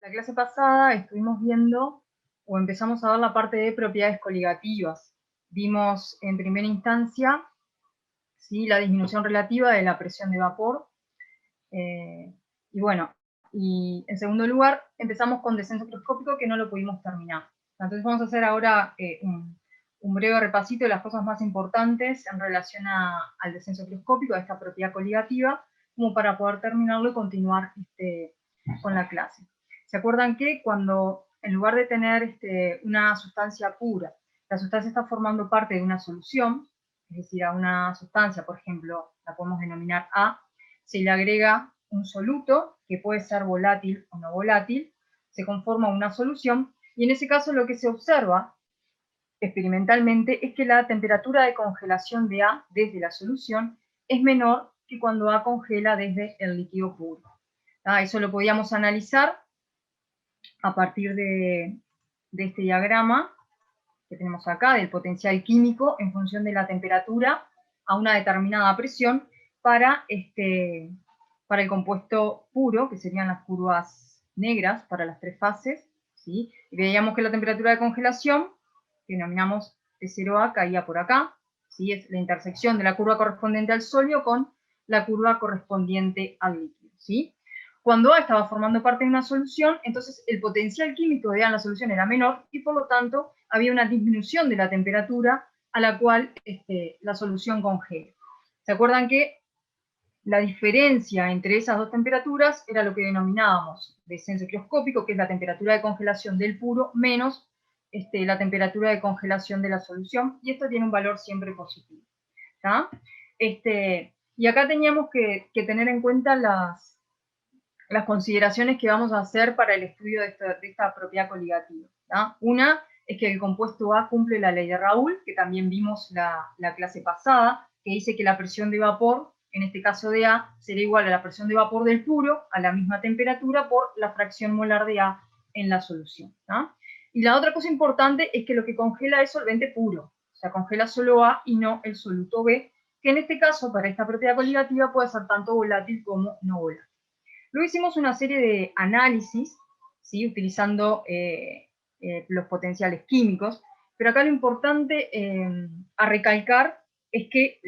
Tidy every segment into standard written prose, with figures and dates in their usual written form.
La clase pasada estuvimos viendo, o empezamos a ver la parte de propiedades coligativas. Vimos en primera instancia, ¿sí?, la disminución relativa de la presión de vapor. Y en segundo lugar, empezamos con descenso microscópico, que no lo pudimos terminar. Entonces vamos a hacer ahora un breve repasito de las cosas más importantes en relación al descenso microscópico, a esta propiedad coligativa, como para poder terminarlo y continuar con la clase. ¿Se acuerdan que cuando, en lugar de tener una sustancia pura, la sustancia está formando parte de una solución, es decir, a una sustancia, por ejemplo, la podemos denominar A, se le agrega un soluto, que puede ser volátil o no volátil, se conforma una solución, y en ese caso lo que se observa experimentalmente es que la temperatura de congelación de A desde la solución es menor que cuando A congela desde el líquido puro. Eso lo podíamos analizar a partir de este diagrama que tenemos acá, del potencial químico en función de la temperatura a una determinada presión para el compuesto puro, que serían las curvas negras para las tres fases, ¿sí? Y veíamos que la temperatura de congelación, que denominamos T0A, caía por acá, ¿sí? Es la intersección de la curva correspondiente al sólido con la curva correspondiente al líquido, ¿sí? Cuando A estaba formando parte de una solución, entonces el potencial químico de A en la solución era menor y por lo tanto había una disminución de la temperatura a la cual la solución congela. ¿Se acuerdan que la diferencia entre esas dos temperaturas era lo que denominábamos descenso microscópico, que es la temperatura de congelación del puro menos la temperatura de congelación de la solución, y esto tiene un valor siempre positivo. Y acá teníamos que tener en cuenta las consideraciones que vamos a hacer para el estudio de esta propiedad coligativa. Una es que el compuesto A cumple la ley de Raoult, que también vimos la clase pasada, que dice que la presión de vapor, en este caso de A, será igual a la presión de vapor del puro, a la misma temperatura, por la fracción molar de A en la solución. Y la otra cosa importante es que lo que congela es solvente puro, o sea, congela solo A y no el soluto B, que en este caso, para esta propiedad coligativa, puede ser tanto volátil como no volátil. Luego hicimos una serie de análisis, ¿sí?, utilizando los potenciales químicos, pero acá lo importante a recalcar es que,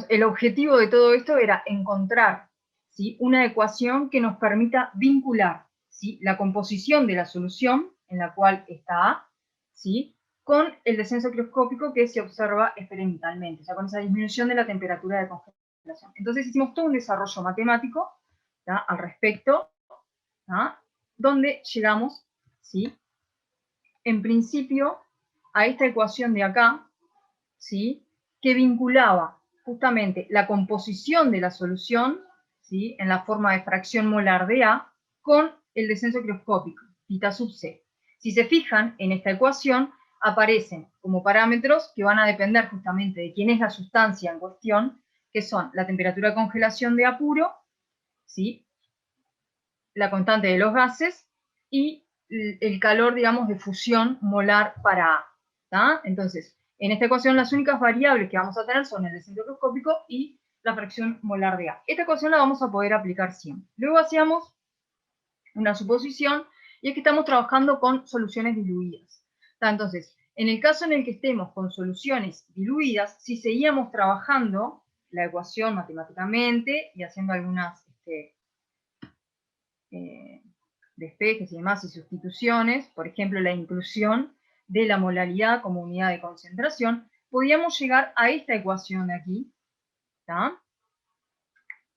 el objetivo de todo esto era encontrar, ¿sí?, una ecuación que nos permita vincular, ¿sí?, la composición de la solución en la cual está A, ¿sí?, con el descenso microscópico que se observa experimentalmente, o sea, con esa disminución de la temperatura de congelación. Entonces hicimos todo un desarrollo matemático al respecto, donde llegamos, ¿sí?, en principio a esta ecuación de acá, ¿sí?, que vinculaba justamente la composición de la solución, ¿sí?, en la forma de fracción molar de A, con el descenso microscópico, θ sub c. Si se fijan, en esta ecuación aparecen como parámetros que van a depender justamente de quién es la sustancia en cuestión, que son la temperatura de congelación de A puro, ¿sí?, la constante de los gases y el calor, digamos, de fusión molar para A. Entonces, en esta ecuación las únicas variables que vamos a tener son el descenso microscópico y la fracción molar de A. Esta ecuación la vamos a poder aplicar siempre. Luego hacíamos una suposición, y es que estamos trabajando con soluciones diluidas. Entonces, en el caso en el que estemos con soluciones diluidas, si seguíamos trabajando la ecuación matemáticamente y haciendo algunas despejes y demás y sustituciones, por ejemplo, la inclusión de la molaridad como unidad de concentración, podíamos llegar a esta ecuación de aquí,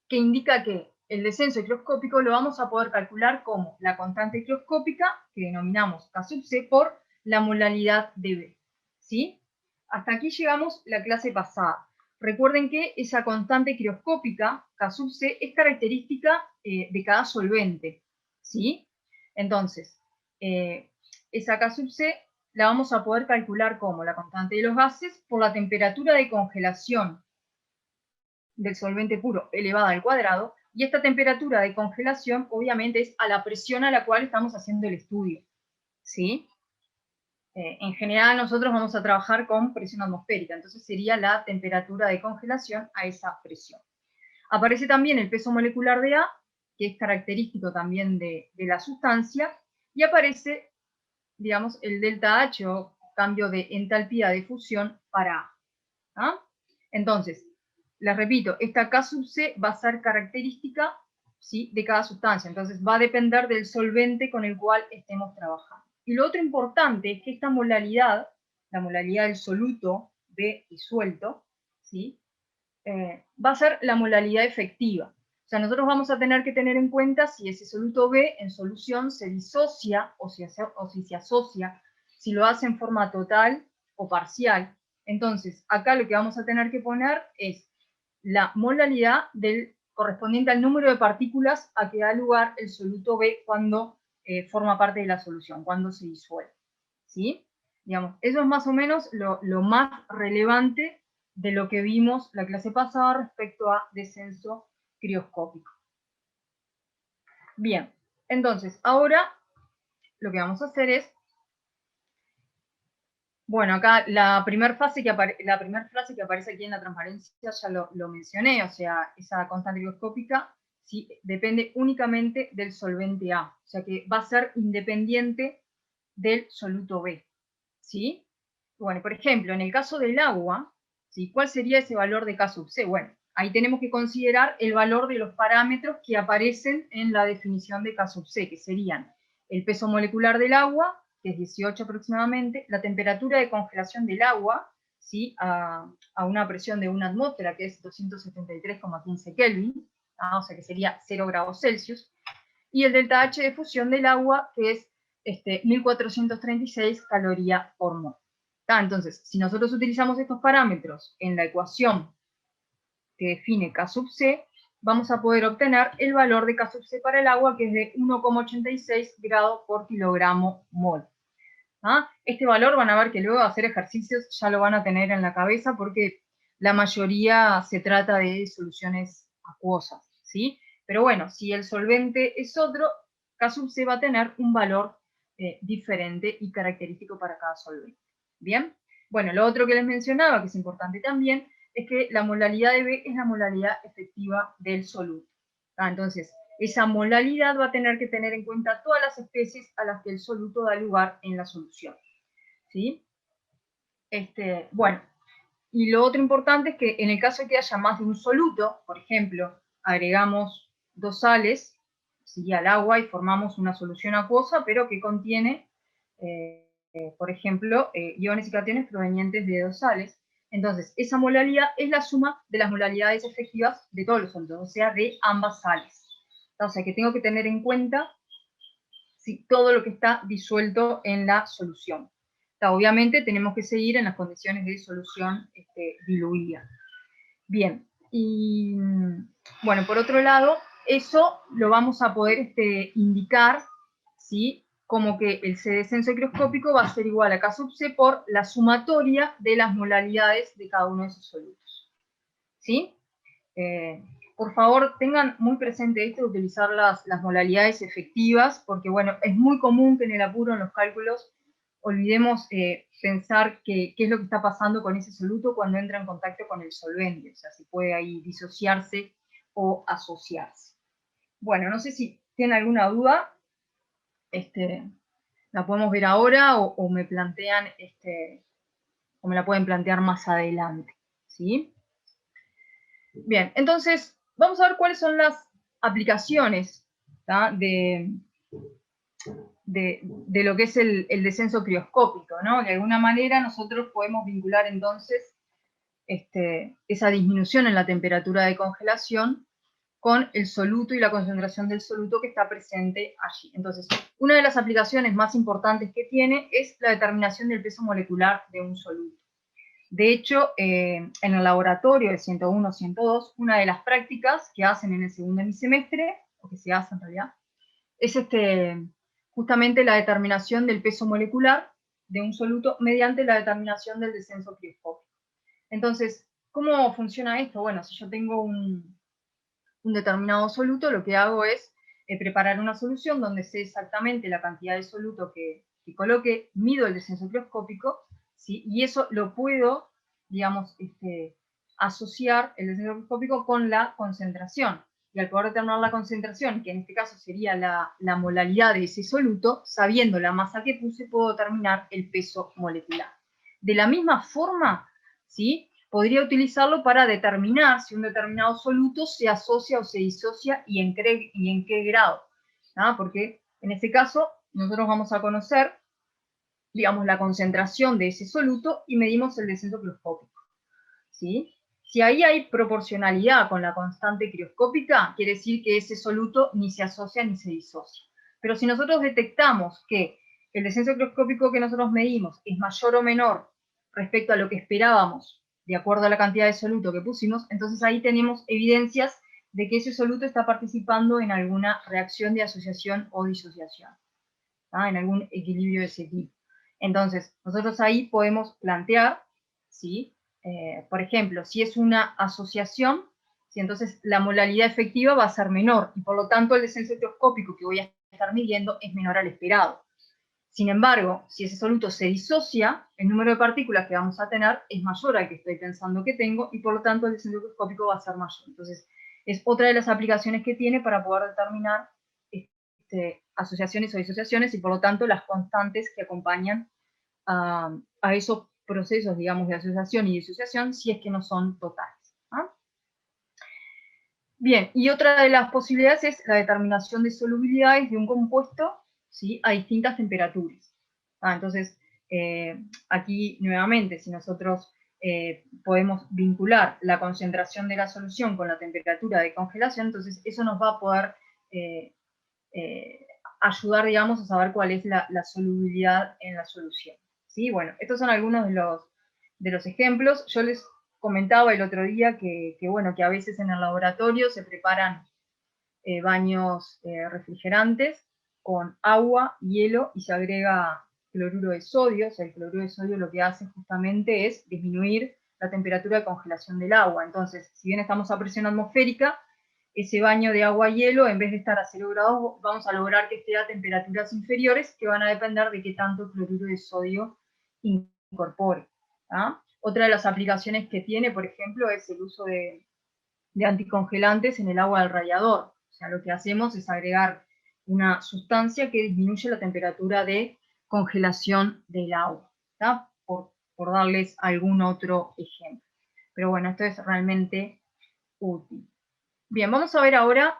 que indica que el descenso microscópico lo vamos a poder calcular como la constante microscópica, que denominamos K sub C, por la molaridad de B, ¿sí? Hasta aquí llegamos la clase pasada. Recuerden que esa constante microscópica, K sub C, es característica de cada solvente, ¿sí? Entonces, esa K sub C la vamos a poder calcular como la constante de los gases por la temperatura de congelación del solvente puro elevada al cuadrado, y esta temperatura de congelación obviamente es a la presión a la cual estamos haciendo el estudio, ¿sí? En general nosotros vamos a trabajar con presión atmosférica, entonces sería la temperatura de congelación a esa presión. Aparece también el peso molecular de A, que es característico también de la sustancia, y aparece, digamos, el delta H, o cambio de entalpía de fusión para A. ¿Ah? Entonces, les repito, esta K sub C va a ser característica, ¿sí?, de cada sustancia. Entonces, va a depender del solvente con el cual estemos trabajando. Y lo otro importante es que esta molaridad, la molaridad del soluto B disuelto, ¿sí?, va a ser la molaridad efectiva. O sea, nosotros vamos a tener que tener en cuenta si ese soluto B en solución se disocia o si se asocia, si lo hace en forma total o parcial. Entonces, acá lo que vamos a tener que poner es la molaridad correspondiente al número de partículas a que da lugar el soluto B cuando forma parte de la solución, cuando se disuelve. ¿Sí? Digamos, eso es más o menos lo más relevante de lo que vimos la clase pasada respecto a descenso crioscópico. Bien, entonces, ahora lo que vamos a hacer es, bueno, acá la primera frase que aparece aquí en la transparencia ya lo mencioné, o sea, esa constante crioscópica sí, depende únicamente del solvente A, o sea que va a ser independiente del soluto B, ¿sí? Bueno, por ejemplo, en el caso del agua, ¿sí?, ¿cuál sería ese valor de K sub C? Bueno, ahí tenemos que considerar el valor de los parámetros que aparecen en la definición de K sub C, que serían el peso molecular del agua, que es 18 aproximadamente, la temperatura de congelación del agua, ¿sí?, a una presión de 1 atmósfera, que es 273,15 Kelvin, ¿ah?, o sea que sería 0 grados Celsius, y el delta H de fusión del agua, que es 1436 calorías por mol. Entonces, si nosotros utilizamos estos parámetros en la ecuación que define K sub C, vamos a poder obtener el valor de K sub C para el agua, que es de 1,86 grados por kilogramo mol. ¿Ah? Este valor van a ver que luego de hacer ejercicios ya lo van a tener en la cabeza, porque la mayoría se trata de soluciones acuosas, ¿sí? Pero bueno, si el solvente es otro, K sub C va a tener un valor diferente y característico para cada solvente. ¿Bien? Bueno, lo otro que les mencionaba, que es importante también, es que la molaridad de B es la molaridad efectiva del soluto. Entonces, esa molaridad va a tener que tener en cuenta todas las especies a las que el soluto da lugar en la solución. ¿Sí? Bueno, y lo otro importante es que en el caso de que haya más de un soluto, por ejemplo, agregamos 2 sales, ¿sí?, al agua y formamos una solución acuosa, pero que contiene, por ejemplo, iones y cationes provenientes de 2 sales. Entonces, esa molaridad es la suma de las molaridades efectivas de todos los solutos, o sea, de ambas sales. O sea, que tengo que tener en cuenta todo lo que está disuelto en la solución. Obviamente tenemos que seguir en las condiciones de solución diluida. Bien, y bueno, por otro lado, eso lo vamos a poder indicar, ¿sí?, como que el C descenso crioscópico va a ser igual a K sub C por la sumatoria de las molaridades de cada uno de esos solutos. ¿Sí? Por favor, tengan muy presente esto de utilizar las modalidades efectivas, porque bueno, es muy común que en el apuro, en los cálculos, olvidemos pensar qué es lo que está pasando con ese soluto cuando entra en contacto con el solvente, o sea, si puede ahí disociarse o asociarse. Bueno, no sé si tienen alguna duda, la podemos ver ahora o me plantean, o me la pueden plantear más adelante, ¿sí? Bien, entonces, vamos a ver cuáles son las aplicaciones de lo que es el descenso crioscópico, ¿no? De alguna manera nosotros podemos vincular entonces esa disminución en la temperatura de congelación con el soluto y la concentración del soluto que está presente allí. Entonces, una de las aplicaciones más importantes que tiene es la determinación del peso molecular de un soluto. De hecho, en el laboratorio de 101, 102, una de las prácticas que hacen en el segundo hemisemestre, o que se hace en realidad, es justamente la determinación del peso molecular de un soluto mediante la determinación del descenso crioscópico. Entonces, ¿cómo funciona esto? Bueno, si yo tengo un determinado soluto, lo que hago es preparar una solución donde sé exactamente la cantidad de soluto que coloque, mido el descenso crioscópico, ¿sí?, y eso lo puedo, digamos, asociar el descenso microscópico con la concentración. Y al poder determinar la concentración, que en este caso sería la molalidad de ese soluto, sabiendo la masa que puse, puedo determinar el peso molecular. De la misma forma, ¿sí?, podría utilizarlo para determinar si un determinado soluto se asocia o se disocia y en qué grado. ¿Ah? Porque en este caso nosotros vamos a conocer, digamos, la concentración de ese soluto y medimos el descenso crioscópico. ¿Sí? Si ahí hay proporcionalidad con la constante crioscópica, quiere decir que ese soluto ni se asocia ni se disocia. Pero si nosotros detectamos que el descenso crioscópico que nosotros medimos es mayor o menor respecto a lo que esperábamos, de acuerdo a la cantidad de soluto que pusimos, entonces ahí tenemos evidencias de que ese soluto está participando en alguna reacción de asociación o disociación, ¿ah? En algún equilibrio de ese tipo. Entonces, nosotros ahí podemos plantear, ¿sí? Por ejemplo, si es una asociación, ¿sí?, entonces la molalidad efectiva va a ser menor y por lo tanto el descenso crioscópico que voy a estar midiendo es menor al esperado. Sin embargo, si ese soluto se disocia, el número de partículas que vamos a tener es mayor al que estoy pensando que tengo y por lo tanto el descenso crioscópico va a ser mayor. Entonces, es otra de las aplicaciones que tiene para poder determinar asociaciones o disociaciones y por lo tanto las constantes que acompañan a esos procesos, digamos, de asociación y disociación, si es que no son totales. ¿Ah? Bien, y otra de las posibilidades es la determinación de solubilidades de un compuesto, ¿sí?, a distintas temperaturas. Entonces, aquí nuevamente, si nosotros podemos vincular la concentración de la solución con la temperatura de congelación, entonces eso nos va a poder ayudar, digamos, a saber cuál es la solubilidad en la solución. ¿Sí? Bueno, estos son algunos de los ejemplos. Yo les comentaba el otro día bueno, que a veces en el laboratorio se preparan baños refrigerantes con agua, hielo y se agrega cloruro de sodio. O sea, el cloruro de sodio lo que hace justamente es disminuir la temperatura de congelación del agua. Entonces, si bien estamos a presión atmosférica, ese baño de agua y hielo, en vez de estar a 0 grados, vamos a lograr que esté a temperaturas inferiores que van a depender de qué tanto cloruro de sodio incorpore. ¿Ah? Otra de las aplicaciones que tiene, por ejemplo, es el uso de anticongelantes en el agua del radiador. O sea, lo que hacemos es agregar una sustancia que disminuye la temperatura de congelación del agua, ¿tá? Por darles algún otro ejemplo. Pero bueno, esto es realmente útil. Bien, vamos a ver ahora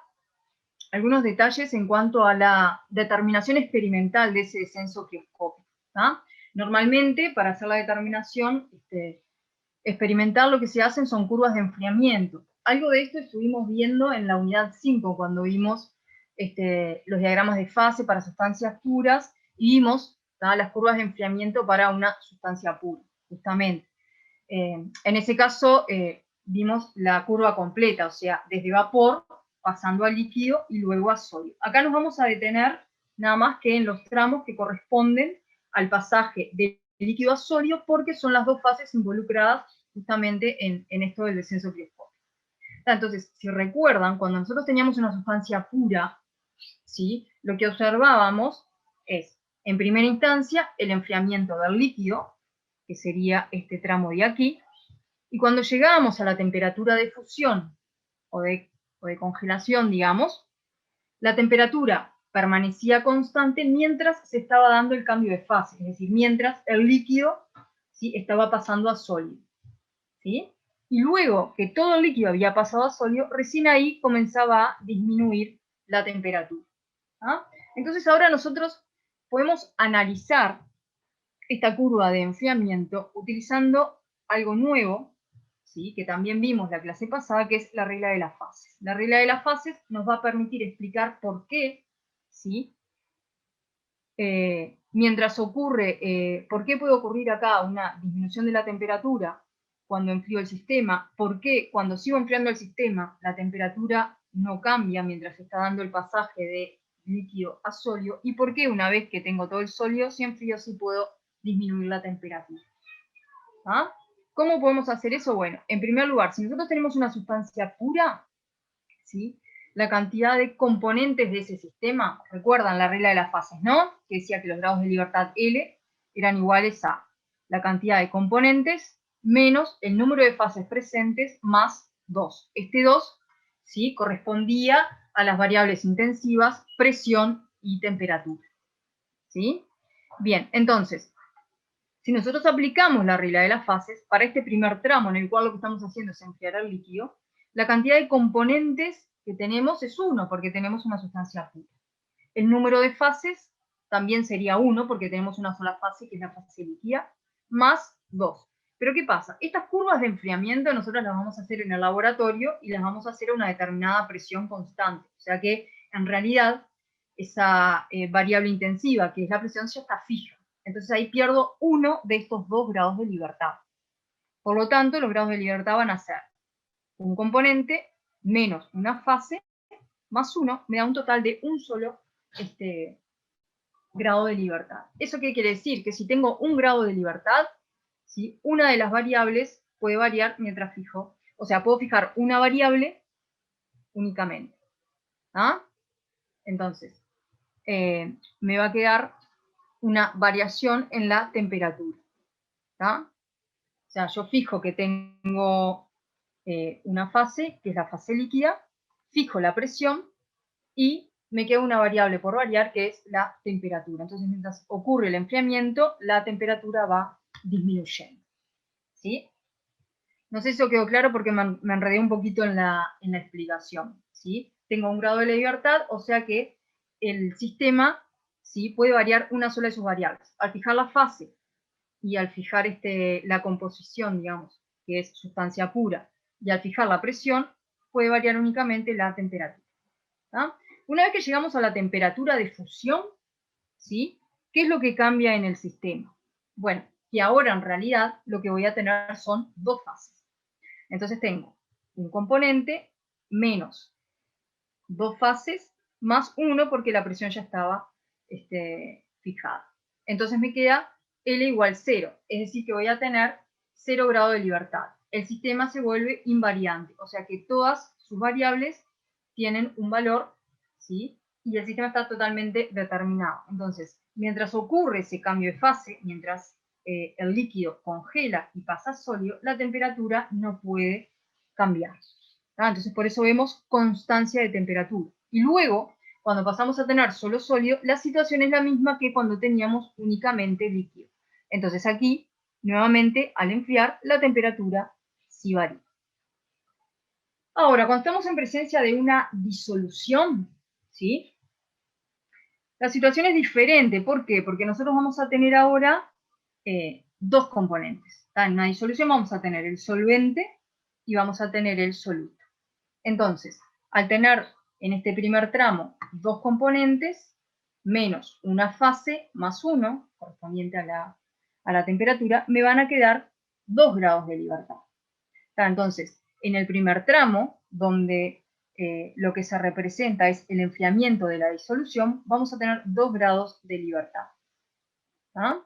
algunos detalles en cuanto a la determinación experimental de ese descenso crioscópico. Normalmente, para hacer la determinación experimental, lo que se hacen son curvas de enfriamiento. Algo de esto estuvimos viendo en la unidad 5, cuando vimos los diagramas de fase para sustancias puras, y vimos las curvas de enfriamiento para una sustancia pura, justamente. En ese caso, vimos la curva completa, o sea, desde vapor, pasando a líquido y luego a sólido. Acá nos vamos a detener nada más que en los tramos que corresponden al pasaje de líquido a sólido, porque son las dos fases involucradas justamente en esto del descenso crioscópico. Entonces, si recuerdan, cuando nosotros teníamos una sustancia pura, ¿sí?, lo que observábamos es, en primera instancia, el enfriamiento del líquido, que sería este tramo de aquí, y cuando llegábamos a la temperatura de fusión o de congelación, digamos, la temperatura permanecía constante mientras se estaba dando el cambio de fase, es decir, mientras el líquido, ¿sí?, estaba pasando a sólido. ¿Sí? Y luego que todo el líquido había pasado a sólido, recién ahí comenzaba a disminuir la temperatura. ¿Ah? Entonces ahora nosotros podemos analizar esta curva de enfriamiento utilizando algo nuevo, ¿sí?, que también vimos la clase pasada, que es la regla de las fases. La regla de las fases nos va a permitir explicar por qué, ¿sí?, mientras ocurre, ¿por qué puede ocurrir acá una disminución de la temperatura cuando enfrío el sistema? ¿Por qué cuando sigo enfriando el sistema la temperatura no cambia mientras se está dando el pasaje de líquido a sólido? ¿Y por qué una vez que tengo todo el sólido, si enfrío, sí puedo disminuir la temperatura? ¿Ah? ¿Cómo podemos hacer eso? Bueno, en primer lugar, si nosotros tenemos una sustancia pura, ¿sí?, la cantidad de componentes de ese sistema, recuerdan la regla de las fases, ¿no?, que decía que los grados de libertad L eran iguales a la cantidad de componentes menos el número de fases presentes más 2. Este 2, ¿sí?, correspondía a las variables intensivas, presión y temperatura. ¿Sí? Bien, entonces, si nosotros aplicamos la regla de las fases, para este primer tramo en el cual lo que estamos haciendo es enfriar el líquido, la cantidad de componentes que tenemos es 1, porque tenemos una sustancia pura. El número de fases también sería 1, porque tenemos una sola fase, que es la fase líquida, más 2. Pero ¿qué pasa? Estas curvas de enfriamiento nosotros las vamos a hacer en el laboratorio y las vamos a hacer a una determinada presión constante. O sea que, en realidad, esa variable intensiva, que es la presión, ya está fija. Entonces ahí pierdo uno de estos 2 grados de libertad. Por lo tanto, los grados de libertad van a ser un componente menos una fase más 1, me da un total de un solo grado de libertad. ¿Eso qué quiere decir? Que si tengo un grado de libertad, ¿sí?, una de las variables puede variar mientras fijo. O sea, puedo fijar una variable únicamente. ¿Ah? Entonces, me va a quedar una variación en la temperatura. ¿Tá? O sea, yo fijo que tengo una fase, que es la fase líquida, fijo la presión y me queda una variable por variar, que es la temperatura. Entonces, mientras ocurre el enfriamiento, la temperatura va disminuyendo. ¿Sí? No sé si eso quedó claro porque me enredé un poquito en la explicación. ¿Sí? Tengo un grado de libertad, o sea que el sistema, ¿sí?, puede variar una sola de sus variables. Al fijar la fase y al fijar la composición, digamos, que es sustancia pura, y al fijar la presión, puede variar únicamente la temperatura. ¿Ah? Una vez que llegamos a la temperatura de fusión, ¿sí?, ¿qué es lo que cambia en el sistema? Bueno, que ahora en realidad lo que voy a tener son 2 fases. Entonces tengo un componente menos 2 fases más 1 porque la presión ya estaba fijada. Entonces me queda L igual 0, es decir, que voy a tener 0 grado de libertad. El sistema se vuelve invariante, o sea que todas sus variables tienen un valor, ¿sí?, y el sistema está totalmente determinado. Entonces, mientras ocurre ese cambio de fase, mientras el líquido congela y pasa a sólido, la temperatura no puede cambiar. Entonces, por eso vemos constancia de temperatura. Y luego, cuando pasamos a tener solo sólido, la situación es la misma que cuando teníamos únicamente líquido. Entonces aquí, nuevamente, al enfriar, la temperatura sí varía. Ahora, cuando estamos en presencia de una disolución, ¿sí?, la situación es diferente. ¿Por qué? Porque nosotros vamos a tener ahora 2 componentes. En una disolución vamos a tener el solvente y vamos a tener el soluto. Entonces, al tener en este primer tramo 2 componentes, menos una fase más 1, correspondiente a la temperatura, me van a quedar 2 grados de libertad. Entonces, en el primer tramo, donde lo que se representa es el enfriamiento de la disolución, vamos a tener 2 grados de libertad. ¿Ah?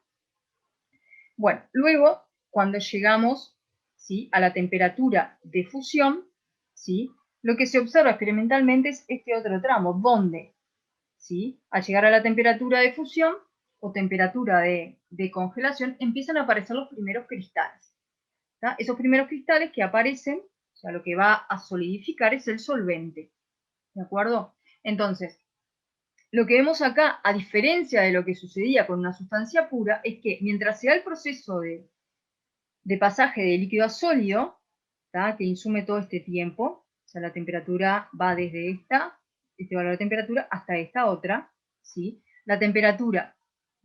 Bueno, luego, cuando llegamos, ¿sí?, a la temperatura de fusión, ¿sí?, lo que se observa experimentalmente es este otro tramo, donde, ¿sí?, al llegar a la temperatura de fusión o temperatura de congelación, empiezan a aparecer los primeros cristales. ¿Tá? Esos primeros cristales que aparecen, o sea, lo que va a solidificar es el solvente. ¿De acuerdo? Entonces, lo que vemos acá, a diferencia de lo que sucedía con una sustancia pura, es que mientras se da el proceso de pasaje de líquido a sólido, ¿tá?, que insume todo este tiempo, o sea, la temperatura va desde este valor de temperatura hasta esta otra, ¿sí?, la temperatura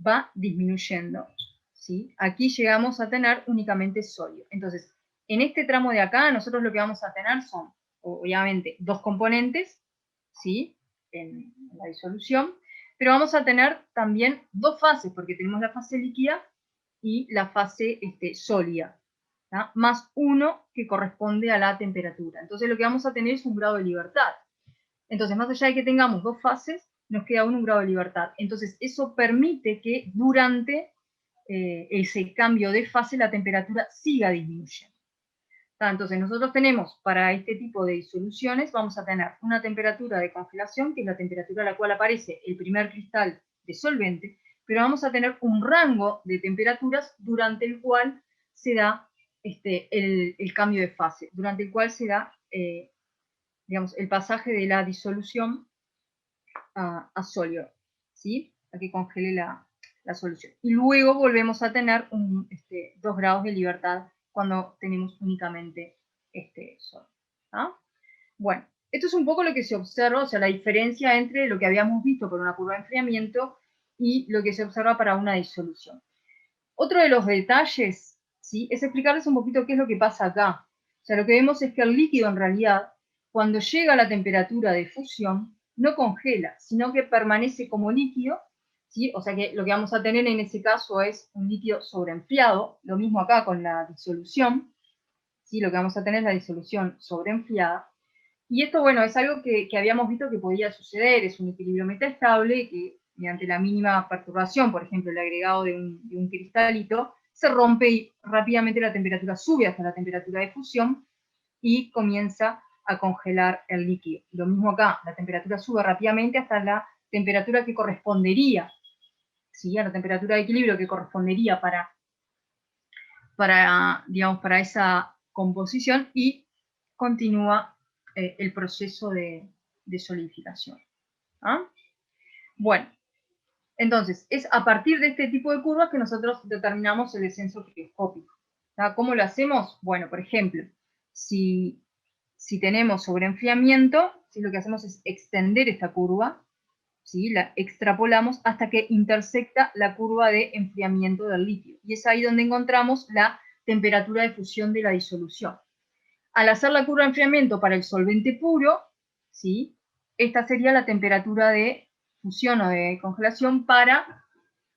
va disminuyendo, ¿sí? Aquí llegamos a tener únicamente sólido. Entonces, en este tramo de acá, nosotros lo que vamos a tener son, obviamente, 2 componentes, ¿sí?, en la disolución, pero vamos a tener también 2 fases, porque tenemos la fase líquida y la fase sólida, ¿tá?, más 1 que corresponde a la temperatura. Entonces lo que vamos a tener es un grado de libertad. Entonces, más allá de que tengamos 2 fases, nos queda un grado de libertad. Entonces, eso permite que durante ese cambio de fase la temperatura siga disminuyendo. Entonces, nosotros tenemos para este tipo de disoluciones, vamos a tener una temperatura de congelación, que es la temperatura a la cual aparece el primer cristal de solvente, pero vamos a tener un rango de temperaturas durante el cual se da el cambio de fase, durante el cual se da, digamos, el pasaje de la disolución a sólido, ¿sí? A que congele la solución. Y luego volvemos a tener 2 grados de libertad cuando tenemos únicamente sólido. ¿Ah? Bueno, esto es un poco lo que se observa, o sea, la diferencia entre lo que habíamos visto por una curva de enfriamiento y lo que se observa para una disolución. Otro de los detalles, ¿sí?, es explicarles un poquito qué es lo que pasa acá. O sea, lo que vemos es que el líquido en realidad, cuando llega a la temperatura de fusión, no congela, sino que permanece como líquido, ¿sí? O sea que lo que vamos a tener en ese caso es un líquido sobreenfriado, lo mismo acá con la disolución, ¿sí? Lo que vamos a tener es la disolución sobreenfriada. Y esto, bueno, es algo que habíamos visto que podía suceder, es un equilibrio metaestable que mediante la mínima perturbación, por ejemplo, el agregado de un cristalito, se rompe y rápidamente la temperatura sube hasta la temperatura de fusión y comienza a congelar el líquido. Lo mismo acá, la temperatura sube rápidamente hasta la temperatura que correspondería, ¿sí?, a la temperatura de equilibrio que correspondería digamos, para esa composición, y continúa el proceso de solidificación. ¿Ah? Bueno, entonces, es a partir de este tipo de curvas que nosotros determinamos el descenso crioscópico. ¿Cómo lo hacemos? Bueno, por ejemplo, si tenemos sobreenfriamiento, ¿sí?, lo que hacemos es extender esta curva, ¿sí?, la extrapolamos hasta que intersecta la curva de enfriamiento del líquido. Y es ahí donde encontramos la temperatura de fusión de la disolución. Al hacer la curva de enfriamiento para el solvente puro, ¿sí?, esta sería la temperatura de fusión o de congelación para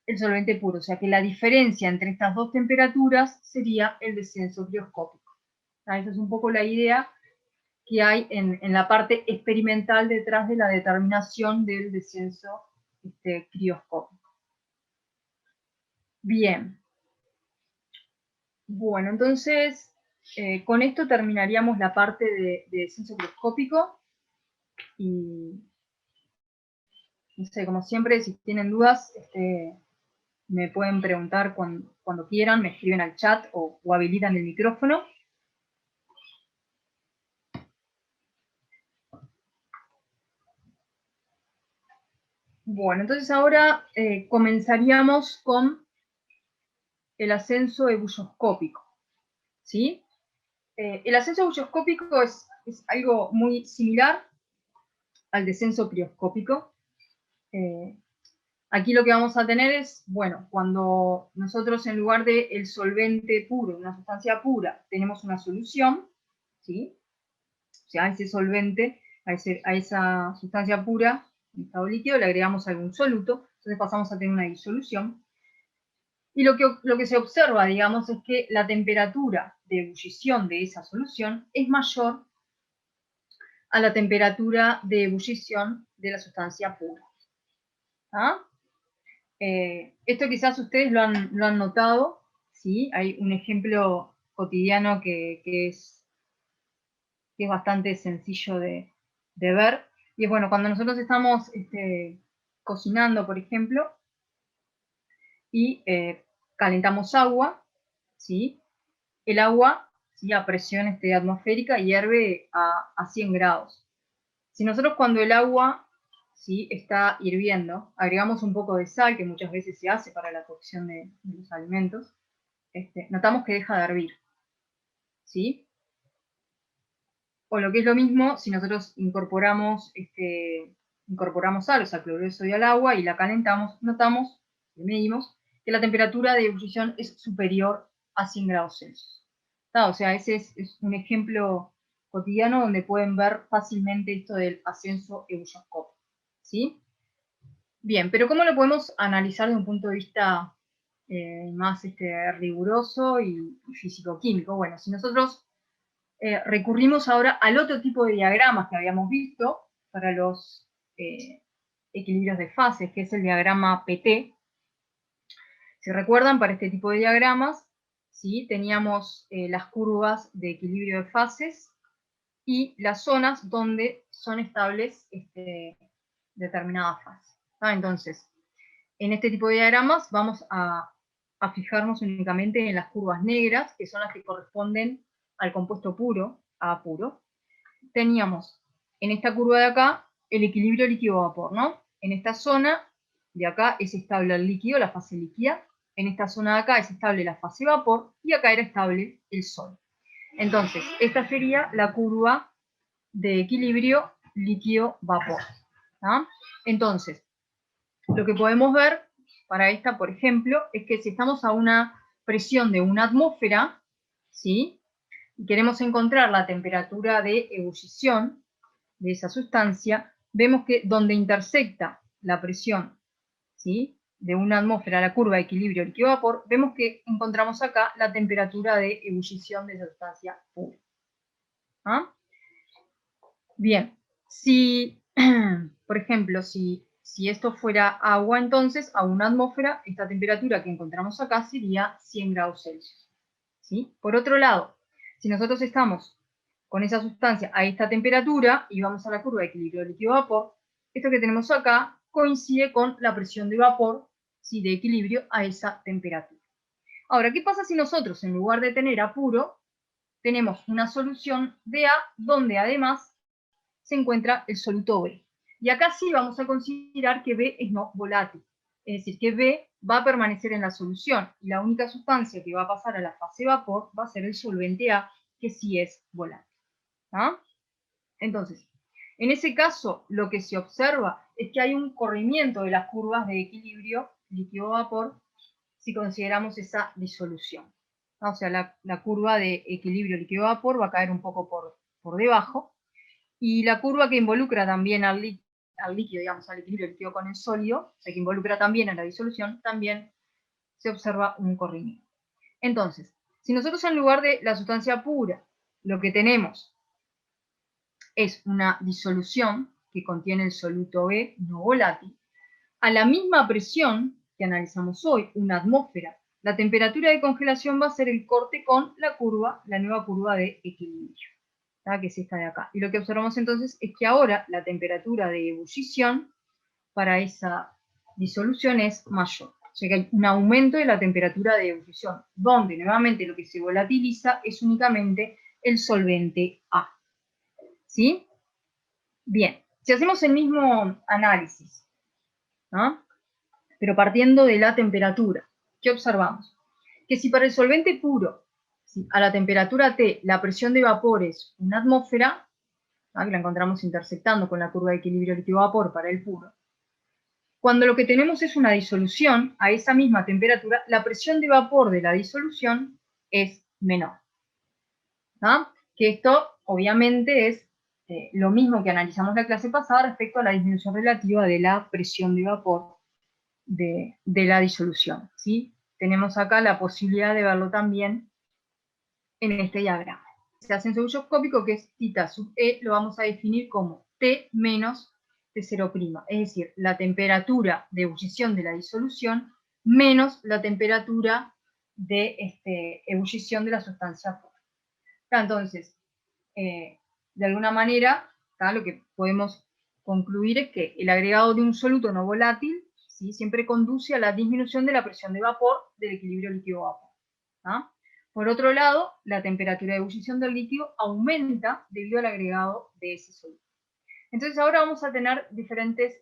el solvente puro. O sea que la diferencia entre estas dos temperaturas sería el descenso crioscópico. Esa es un poco la idea que hay en la parte experimental detrás de la determinación del descenso crioscópico. Bien. Bueno, entonces, con esto terminaríamos la parte de descenso crioscópico. Y, no sé, como siempre, si tienen dudas, me pueden preguntar cuando quieran, me escriben al chat o habilitan el micrófono. Bueno, entonces ahora comenzaríamos con el ascenso ebulloscópico, ¿sí? El ascenso ebulloscópico es algo muy similar al descenso crioscópico. Aquí lo que vamos a tener es, bueno, cuando nosotros en lugar del solvente puro, una sustancia pura, tenemos una solución, ¿sí? O sea, a ese solvente, a esa sustancia pura, en estado líquido, le agregamos algún soluto, entonces pasamos a tener una disolución. Y lo que se observa, digamos, es que la temperatura de ebullición de esa solución es mayor a la temperatura de ebullición de la sustancia pura. ¿Ah? Esto quizás ustedes lo han notado, ¿sí? Hay un ejemplo cotidiano que es bastante sencillo de ver. Y es, bueno, cuando nosotros estamos cocinando, por ejemplo, y calentamos agua, ¿sí? El agua, ¿sí?, a presión atmosférica hierve a 100 grados. Si nosotros, cuando el agua, ¿sí?, está hirviendo, agregamos un poco de sal, que muchas veces se hace para la cocción de los alimentos, notamos que deja de hervir, ¿sí? O lo que es lo mismo, si nosotros incorporamos sal, o sea, cloruro de sodio al agua, y la calentamos, notamos, medimos, que la temperatura de ebullición es superior a 100 grados Celsius. O sea, ese es un ejemplo cotidiano donde pueden ver fácilmente esto del ascenso ebulloscópico, ¿sí? Bien, pero ¿cómo lo podemos analizar desde un punto de vista más riguroso y físico-químico? Bueno, si nosotros recurrimos ahora al otro tipo de diagramas que habíamos visto para los equilibrios de fases, que es el diagrama PT. Si recuerdan, para este tipo de diagramas, ¿sí?, teníamos las curvas de equilibrio de fases y las zonas donde son estables determinadas fases. Entonces, en este tipo de diagramas vamos a a fijarnos únicamente en las curvas negras, que son las que corresponden al compuesto puro, A puro. Teníamos en esta curva de acá el equilibrio líquido-vapor, ¿no? En esta zona de acá es estable el líquido, la fase líquida. En esta zona de acá es estable la fase vapor y acá era estable el sol. Entonces, esta sería la curva de equilibrio líquido-vapor. ¿Ah? Entonces, lo que podemos ver para esta, por ejemplo, es que si estamos a una presión de una atmósfera, ¿sí? Y queremos encontrar la temperatura de ebullición de esa sustancia, vemos que donde intersecta la presión, ¿sí?, de una atmósfera, la curva de equilibrio líquido-vapor, vemos que encontramos acá la temperatura de ebullición de esa sustancia pura. ¿Ah? Bien, si, por ejemplo, si esto fuera agua, entonces a una atmósfera, esta temperatura que encontramos acá sería 100 grados Celsius. ¿Sí? Por otro lado, si nosotros estamos con esa sustancia a esta temperatura y vamos a la curva de equilibrio líquido-vapor, esto que tenemos acá coincide con la presión de vapor, ¿sí?, de equilibrio a esa temperatura. Ahora, ¿qué pasa si nosotros, en lugar de tener A puro, tenemos una solución de A donde además se encuentra el soluto B? Y acá sí vamos a considerar que B es no volátil, es decir, que B va a permanecer en la solución y la única sustancia que va a pasar a la fase vapor va a ser el solvente A, que sí es volátil. ¿Ah? Entonces, en ese caso, lo que se observa es que hay un corrimiento de las curvas de equilibrio líquido-vapor si consideramos esa disolución. O sea, la curva de equilibrio líquido-vapor va a caer un poco por debajo, y la curva que involucra también al líquido, digamos, al equilibrio líquido con el sólido, o sea, que involucra también a la disolución, también se observa un corrimiento. Entonces, si nosotros en lugar de la sustancia pura, lo que tenemos es una disolución que contiene el soluto B no volátil, a la misma presión que analizamos hoy, una atmósfera, la temperatura de congelación va a ser el corte con la curva, la nueva curva de equilibrio, ¿tá?, que es esta de acá. Y lo que observamos entonces es que ahora la temperatura de ebullición para esa disolución es mayor. O sea que hay un aumento de la temperatura de ebullición, donde nuevamente lo que se volatiliza es únicamente el solvente A. ¿Sí? Bien, si hacemos el mismo análisis, ¿no?, pero partiendo de la temperatura, ¿qué observamos? Que si para el solvente puro, ¿sí?, a la temperatura T, la presión de vapor es una atmósfera, ¿no?, que la encontramos intersectando con la curva de equilibrio líquido-vapor para el puro, cuando lo que tenemos es una disolución, a esa misma temperatura, la presión de vapor de la disolución es menor. ¿No? Que esto, obviamente, es lo mismo que analizamos la clase pasada respecto a la disminución relativa de la presión de vapor de la disolución. ¿Sí? Tenemos acá la posibilidad de verlo también en este diagrama. Se hace ensayoscópico, que es θ sub E, lo vamos a definir como T menos T0', es decir, la temperatura de ebullición de la disolución menos la temperatura de ebullición de la sustancia pura. Entonces, de alguna manera, lo que podemos concluir es que el agregado de un soluto no volátil, ¿sí?, siempre conduce a la disminución de la presión de vapor del equilibrio líquido-vapor. Por otro lado, la temperatura de ebullición del líquido aumenta debido al agregado de ese soluto. Entonces ahora vamos a tener diferentes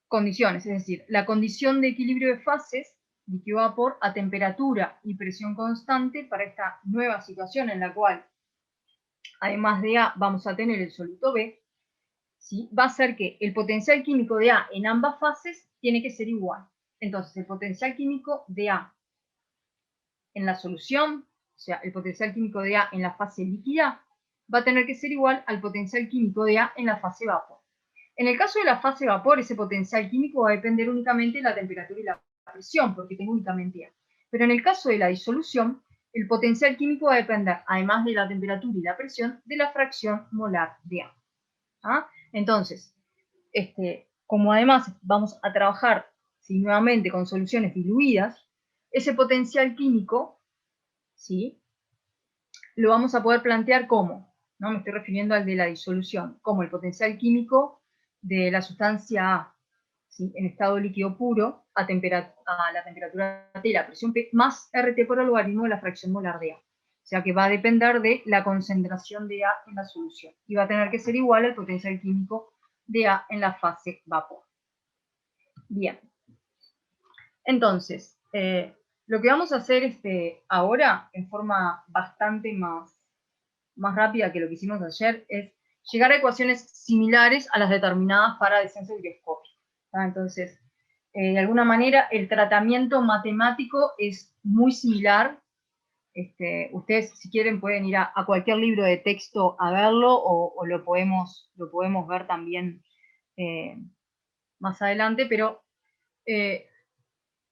condiciones, es decir, la condición de equilibrio de fases, líquido-vapor, a temperatura y presión constante para esta nueva situación en la cual, además de A, vamos a tener el soluto B, ¿sí?, va a ser que el potencial químico de A en ambas fases tiene que ser igual. Entonces, el potencial químico de A en la solución, o sea, el potencial químico de A en la fase líquida, va a tener que ser igual al potencial químico de A en la fase vapor. En el caso de la fase vapor, ese potencial químico va a depender únicamente de la temperatura y la presión, porque tengo únicamente A. Pero en el caso de la disolución, el potencial químico va a depender, además de la temperatura y la presión, de la fracción molar de A. Entonces, como además vamos a trabajar, ¿sí?, nuevamente con soluciones diluidas, ese potencial químico, ¿sí?, lo vamos a poder plantear como, ¿no?, me estoy refiriendo al de la disolución, como el potencial químico de la sustancia A, ¿sí? En estado líquido puro, a la temperatura T y la presión P, más RT por el logaritmo de la fracción molar de A. O sea que va a depender de la concentración de A en la solución. Y va a tener que ser igual al potencial químico de A en la fase vapor. Bien. Entonces, lo que vamos a hacer ahora, en forma bastante más rápida que lo que hicimos ayer, es llegar a ecuaciones similares a las determinadas para descenso higroscópico. Entonces, de alguna manera, el tratamiento matemático es muy similar. Ustedes, si quieren, pueden ir a cualquier libro de texto a verlo, o lo podemos ver también más adelante, pero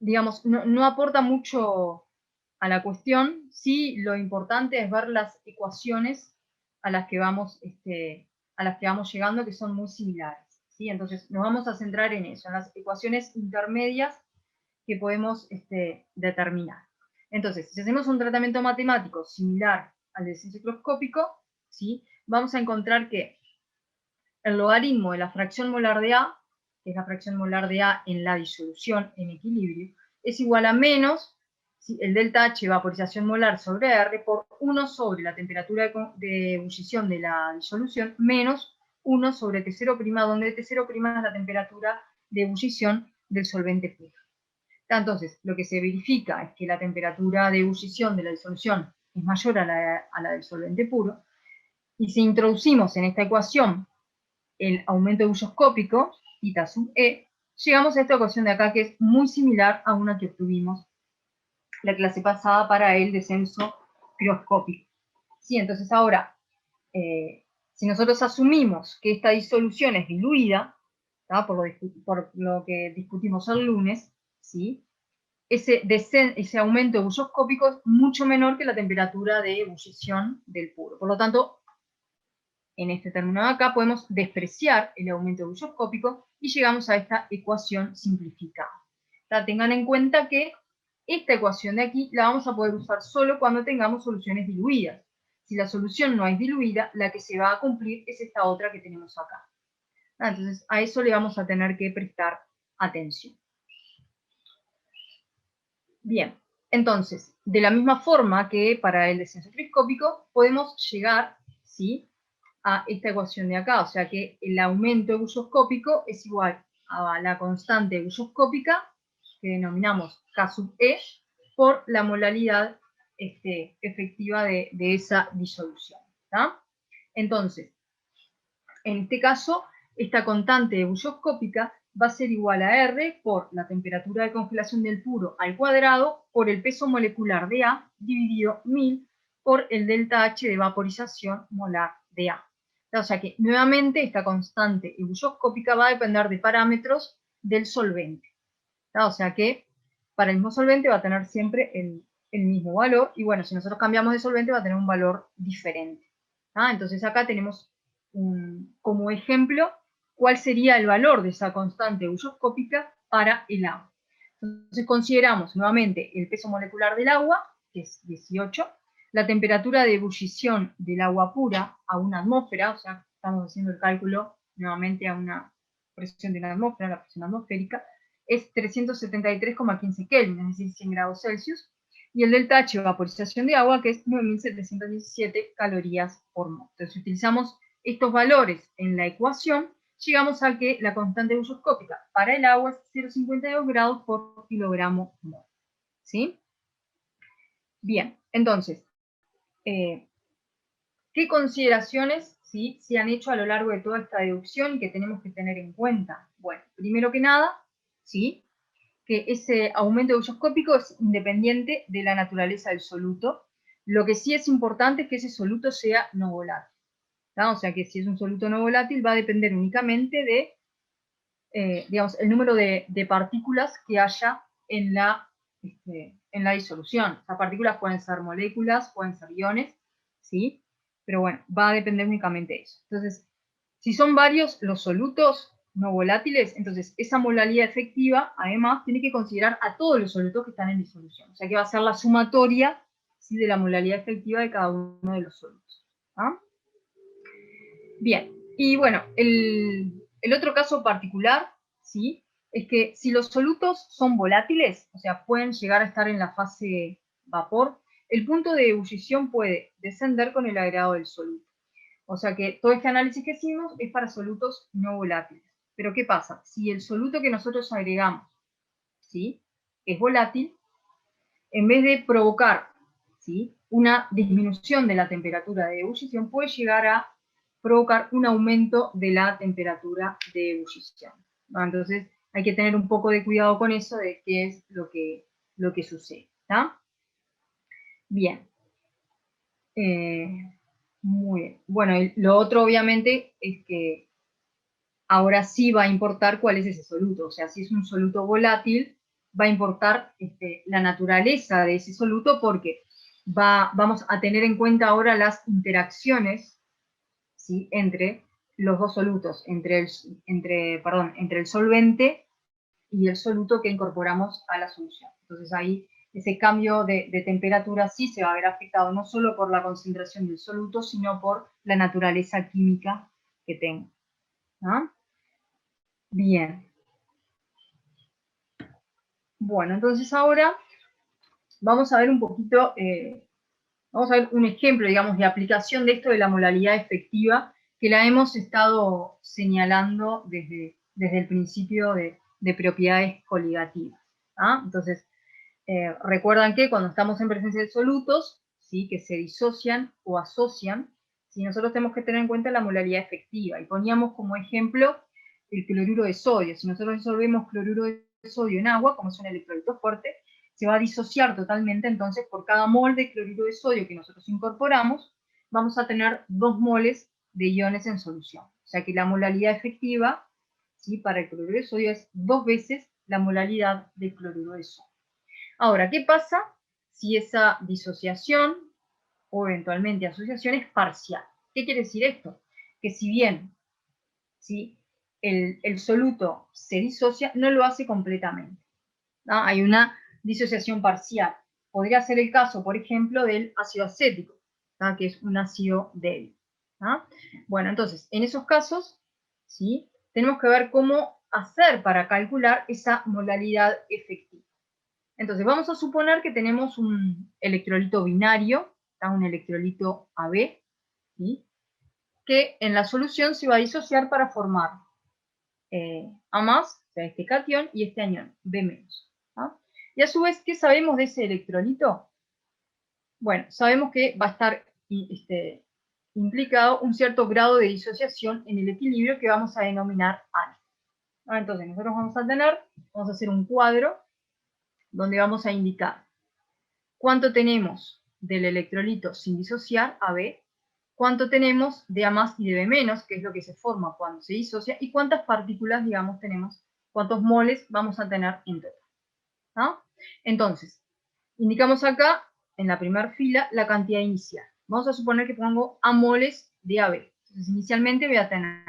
digamos, no aporta mucho a la cuestión. Sí, lo importante es ver las ecuaciones a las que vamos llegando, que son muy similares, ¿sí? Entonces, nos vamos a centrar en eso, en las ecuaciones intermedias que podemos determinar. Entonces, si hacemos un tratamiento matemático similar al descenso higroscópico, ¿sí? Vamos a encontrar que el logaritmo de la fracción molar de A, que es la fracción molar de A en la disolución en equilibrio, es igual a menos, ¿sí?, el delta H vaporización molar sobre R por 1 sobre la temperatura de ebullición de la disolución menos 1 sobre T0', donde T0' es la temperatura de ebullición del solvente puro. Entonces, lo que se verifica es que la temperatura de ebullición de la disolución es mayor a la del solvente puro, y si introducimos en esta ecuación el aumento ebullioscópico, θ sub E, llegamos a esta ecuación de acá, que es muy similar a una que obtuvimos la clase pasada para el descenso higroscópico. ¿Sí? Entonces ahora, si nosotros asumimos que esta disolución es diluida, por lo que discutimos el lunes, ¿sí?, ese aumento ebullioscópico es mucho menor que la temperatura de ebullición del puro. Por lo tanto, en este término de acá podemos despreciar el aumento ebullioscópico y llegamos a esta ecuación simplificada. Tengan en cuenta que esta ecuación de aquí la vamos a poder usar solo cuando tengamos soluciones diluidas. Si la solución no es diluida, la que se va a cumplir es esta otra que tenemos acá. Entonces, a eso le vamos a tener que prestar atención. Bien, entonces, de la misma forma que para el descenso higroscópico, podemos llegar, ¿sí?, a esta ecuación de acá, o sea que el aumento ebullioscópico es igual a la constante ebullioscópica, que denominamos K sub E, por la molaridad efectiva de esa disolución. ¿Tá? Entonces, en este caso, esta constante ebullioscópica va a ser igual a R por la temperatura de congelación del puro al cuadrado por el peso molecular de A dividido 1000 por el delta H de vaporización molar de A. O sea que nuevamente esta constante ebullioscópica va a depender de parámetros del solvente. O sea que para el mismo solvente va a tener siempre el mismo valor, y bueno, si nosotros cambiamos de solvente va a tener un valor diferente. Entonces acá tenemos como ejemplo cuál sería el valor de esa constante ebullioscópica para el agua. Entonces consideramos nuevamente el peso molecular del agua, que es 18, la temperatura de ebullición del agua pura a una atmósfera, o sea, estamos haciendo el cálculo nuevamente a una presión de una atmósfera, la presión atmosférica, es 373,15 Kelvin, es decir, 100 grados Celsius, y el delta H de vaporización de agua, que es 9.717 calorías por mol. Entonces, si utilizamos estos valores en la ecuación, llegamos a que la constante ebullioscópica para el agua es 0,52 grados por kilogramo mol. ¿Sí? Bien, entonces, ¿qué consideraciones, ¿sí?, se han hecho a lo largo de toda esta deducción y que tenemos que tener en cuenta? Bueno, primero que nada, ¿sí?, que ese aumento ebullioscópico es independiente de la naturaleza del soluto. Lo que sí es importante es que ese soluto sea no volátil. O sea que si es un soluto no volátil va a depender únicamente de, digamos, el número de partículas que haya en la disolución. Las partículas pueden ser moléculas, pueden ser iones, ¿sí? Pero bueno, va a depender únicamente de eso. Entonces, si son varios los solutos no volátiles, entonces esa molaridad efectiva, además, tiene que considerar a todos los solutos que están en disolución. O sea que va a ser la sumatoria, ¿sí?, de la molaridad efectiva de cada uno de los solutos. Bien, y bueno, el otro caso particular, ¿sí?, es que si los solutos son volátiles, o sea, pueden llegar a estar en la fase vapor, el punto de ebullición puede descender con el agregado del soluto. O sea que todo este análisis que hicimos es para solutos no volátiles. Pero ¿qué pasa? Si el soluto que nosotros agregamos, ¿sí?, es volátil, en vez de provocar, ¿sí?, una disminución de la temperatura de ebullición, puede llegar a provocar un aumento de la temperatura de ebullición, ¿no? Entonces hay que tener un poco de cuidado con eso, de qué es lo que sucede, ¿está? Bien. Muy bien. Bueno, y lo otro obviamente es que ahora sí va a importar cuál es ese soluto. O sea, si es un soluto volátil, va a importar la naturaleza de ese soluto, porque vamos a tener en cuenta ahora las interacciones, ¿sí?, entre los dos solutos, entre el solvente y el soluto que incorporamos a la solución. Entonces ahí ese cambio de temperatura sí se va a ver afectado no solo por la concentración del soluto, sino por la naturaleza química que tenga, ¿no? Bien. Bueno, entonces ahora vamos a ver un poquito, vamos a ver un ejemplo, digamos, de aplicación de esto de la molalidad efectiva, que la hemos estado señalando desde el principio de propiedades coligativas, ¿ah? Entonces, recuerdan que cuando estamos en presencia de solutos, ¿sí?, que se disocian o asocian, ¿sí?, nosotros tenemos que tener en cuenta la molaridad efectiva. Y poníamos como ejemplo el cloruro de sodio. Si nosotros disolvemos cloruro de sodio en agua, como es un electrolito fuerte, se va a disociar totalmente. Entonces, por cada mol de cloruro de sodio que nosotros incorporamos, vamos a tener 2 moles de iones en solución. O sea que la molaridad efectiva, ¿sí?, para el cloruro de sodio es 2 veces la molaridad de cloruro de sodio. Ahora, ¿qué pasa si esa disociación o eventualmente asociación es parcial? ¿Qué quiere decir esto? Que si bien, ¿sí?, el soluto se disocia, no lo hace completamente, ¿no? Hay una disociación parcial. Podría ser el caso, por ejemplo, del ácido acético, ¿no?, que es un ácido débil, ¿no? Bueno, entonces, en esos casos, ¿sí?, tenemos que ver cómo hacer para calcular esa molalidad efectiva. Entonces, vamos a suponer que tenemos un electrolito binario, un electrolito AB, ¿sí?, que en la solución se va a disociar para formar A+, o sea, este catión, y este anión, B-. ¿Ah? Y a su vez, ¿qué sabemos de ese electrolito? Bueno, sabemos que va a estar implicado un cierto grado de disociación en el equilibrio que vamos a denominar ANI. Entonces, nosotros vamos a hacer un cuadro donde vamos a indicar cuánto tenemos del electrolito sin disociar, AB, cuánto tenemos de A+ y de B-, que es lo que se forma cuando se disocia, y cuántas partículas, digamos, tenemos, cuántos moles vamos a tener en total, ¿no? Entonces, indicamos acá, en la primera fila, la cantidad inicial. Vamos a suponer que pongo A moles de AB. Entonces, inicialmente voy a tener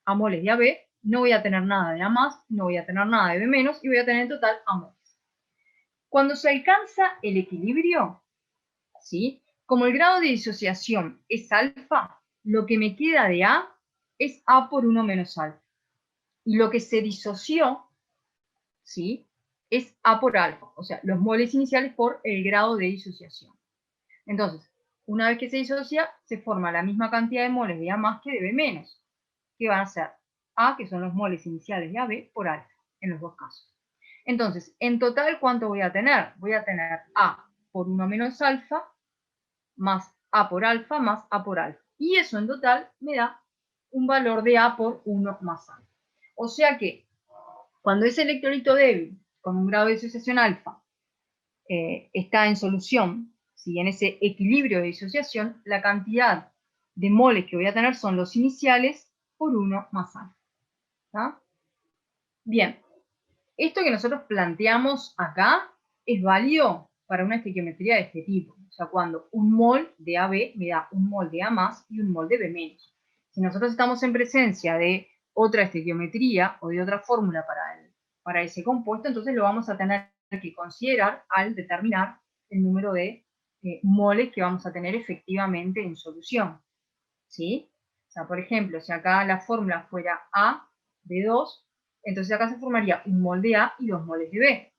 A moles de AB, no voy a tener nada de A+, no voy a tener nada de B-, y voy a tener en total A moles. Cuando se alcanza el equilibrio, ¿sí?, como el grado de disociación es alfa, lo que me queda de A es A por 1 menos alfa. Y lo que se disoció, ¿sí?, es A por alfa, o sea, los moles iniciales por el grado de disociación. Entonces, una vez que se disocia, se forma la misma cantidad de moles de A+ que de B-, que van a ser A, que son los moles iniciales de AB, por alfa, en los dos casos. Entonces, en total, ¿cuánto voy a tener? Voy a tener A por 1 menos alfa, más A por alfa, más A por alfa. Y eso en total me da un valor de A por 1 más alfa. O sea que, cuando ese electrolito débil, con un grado de disociación alfa, está en solución, ¿sí?, en ese equilibrio de disociación, la cantidad de moles que voy a tener son los iniciales por 1 más alfa. ¿Está? Bien, esto que nosotros planteamos acá es válido para una estequiometría de este tipo. O sea, cuando un mol de AB me da un mol de A+ y un mol de B-. Si nosotros estamos en presencia de otra estequiometría o de otra fórmula para ese compuesto, entonces lo vamos a tener que considerar al determinar el número de moles que vamos a tener efectivamente en solución, ¿sí? O sea, por ejemplo, si acá la fórmula fuera A de 2, Entonces acá se formaría un mol de A y 2 moles de B,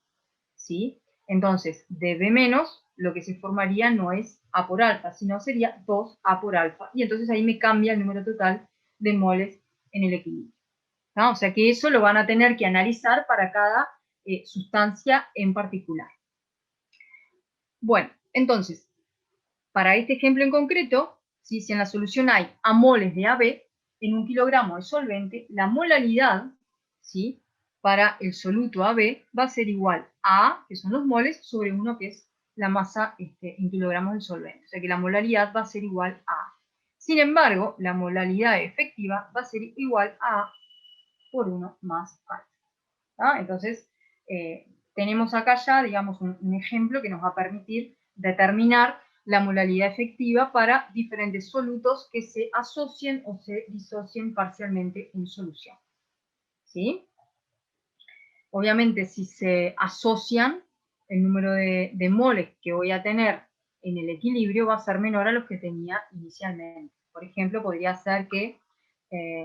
¿sí? Entonces, de B menos, lo que se formaría no es A por alfa, sino sería 2A por alfa. Y entonces ahí me cambia el número total de moles en el equilibrio, ¿no? O sea que eso lo van a tener que analizar para cada sustancia en particular. Bueno, entonces, para este ejemplo en concreto, ¿sí? Si en la solución hay A moles de AB en 1 kilogramo de solvente, la molaridad, ¿sí? Para el soluto AB va a ser igual a A, que son los moles, sobre 1, que es la masa en kilogramos del solvente. O sea que la molaridad va a ser igual a A. Sin embargo, la molaridad efectiva va a ser igual a A por 1 más alfa. ¿Ah? Entonces, tenemos acá ya, digamos, un ejemplo que nos va a permitir determinar la molaridad efectiva para diferentes solutos que se asocien o se disocien parcialmente en solución. ¿Sí? Obviamente, si se asocian, el número de moles que voy a tener en el equilibrio va a ser menor a los que tenía inicialmente. Por ejemplo, podría ser que,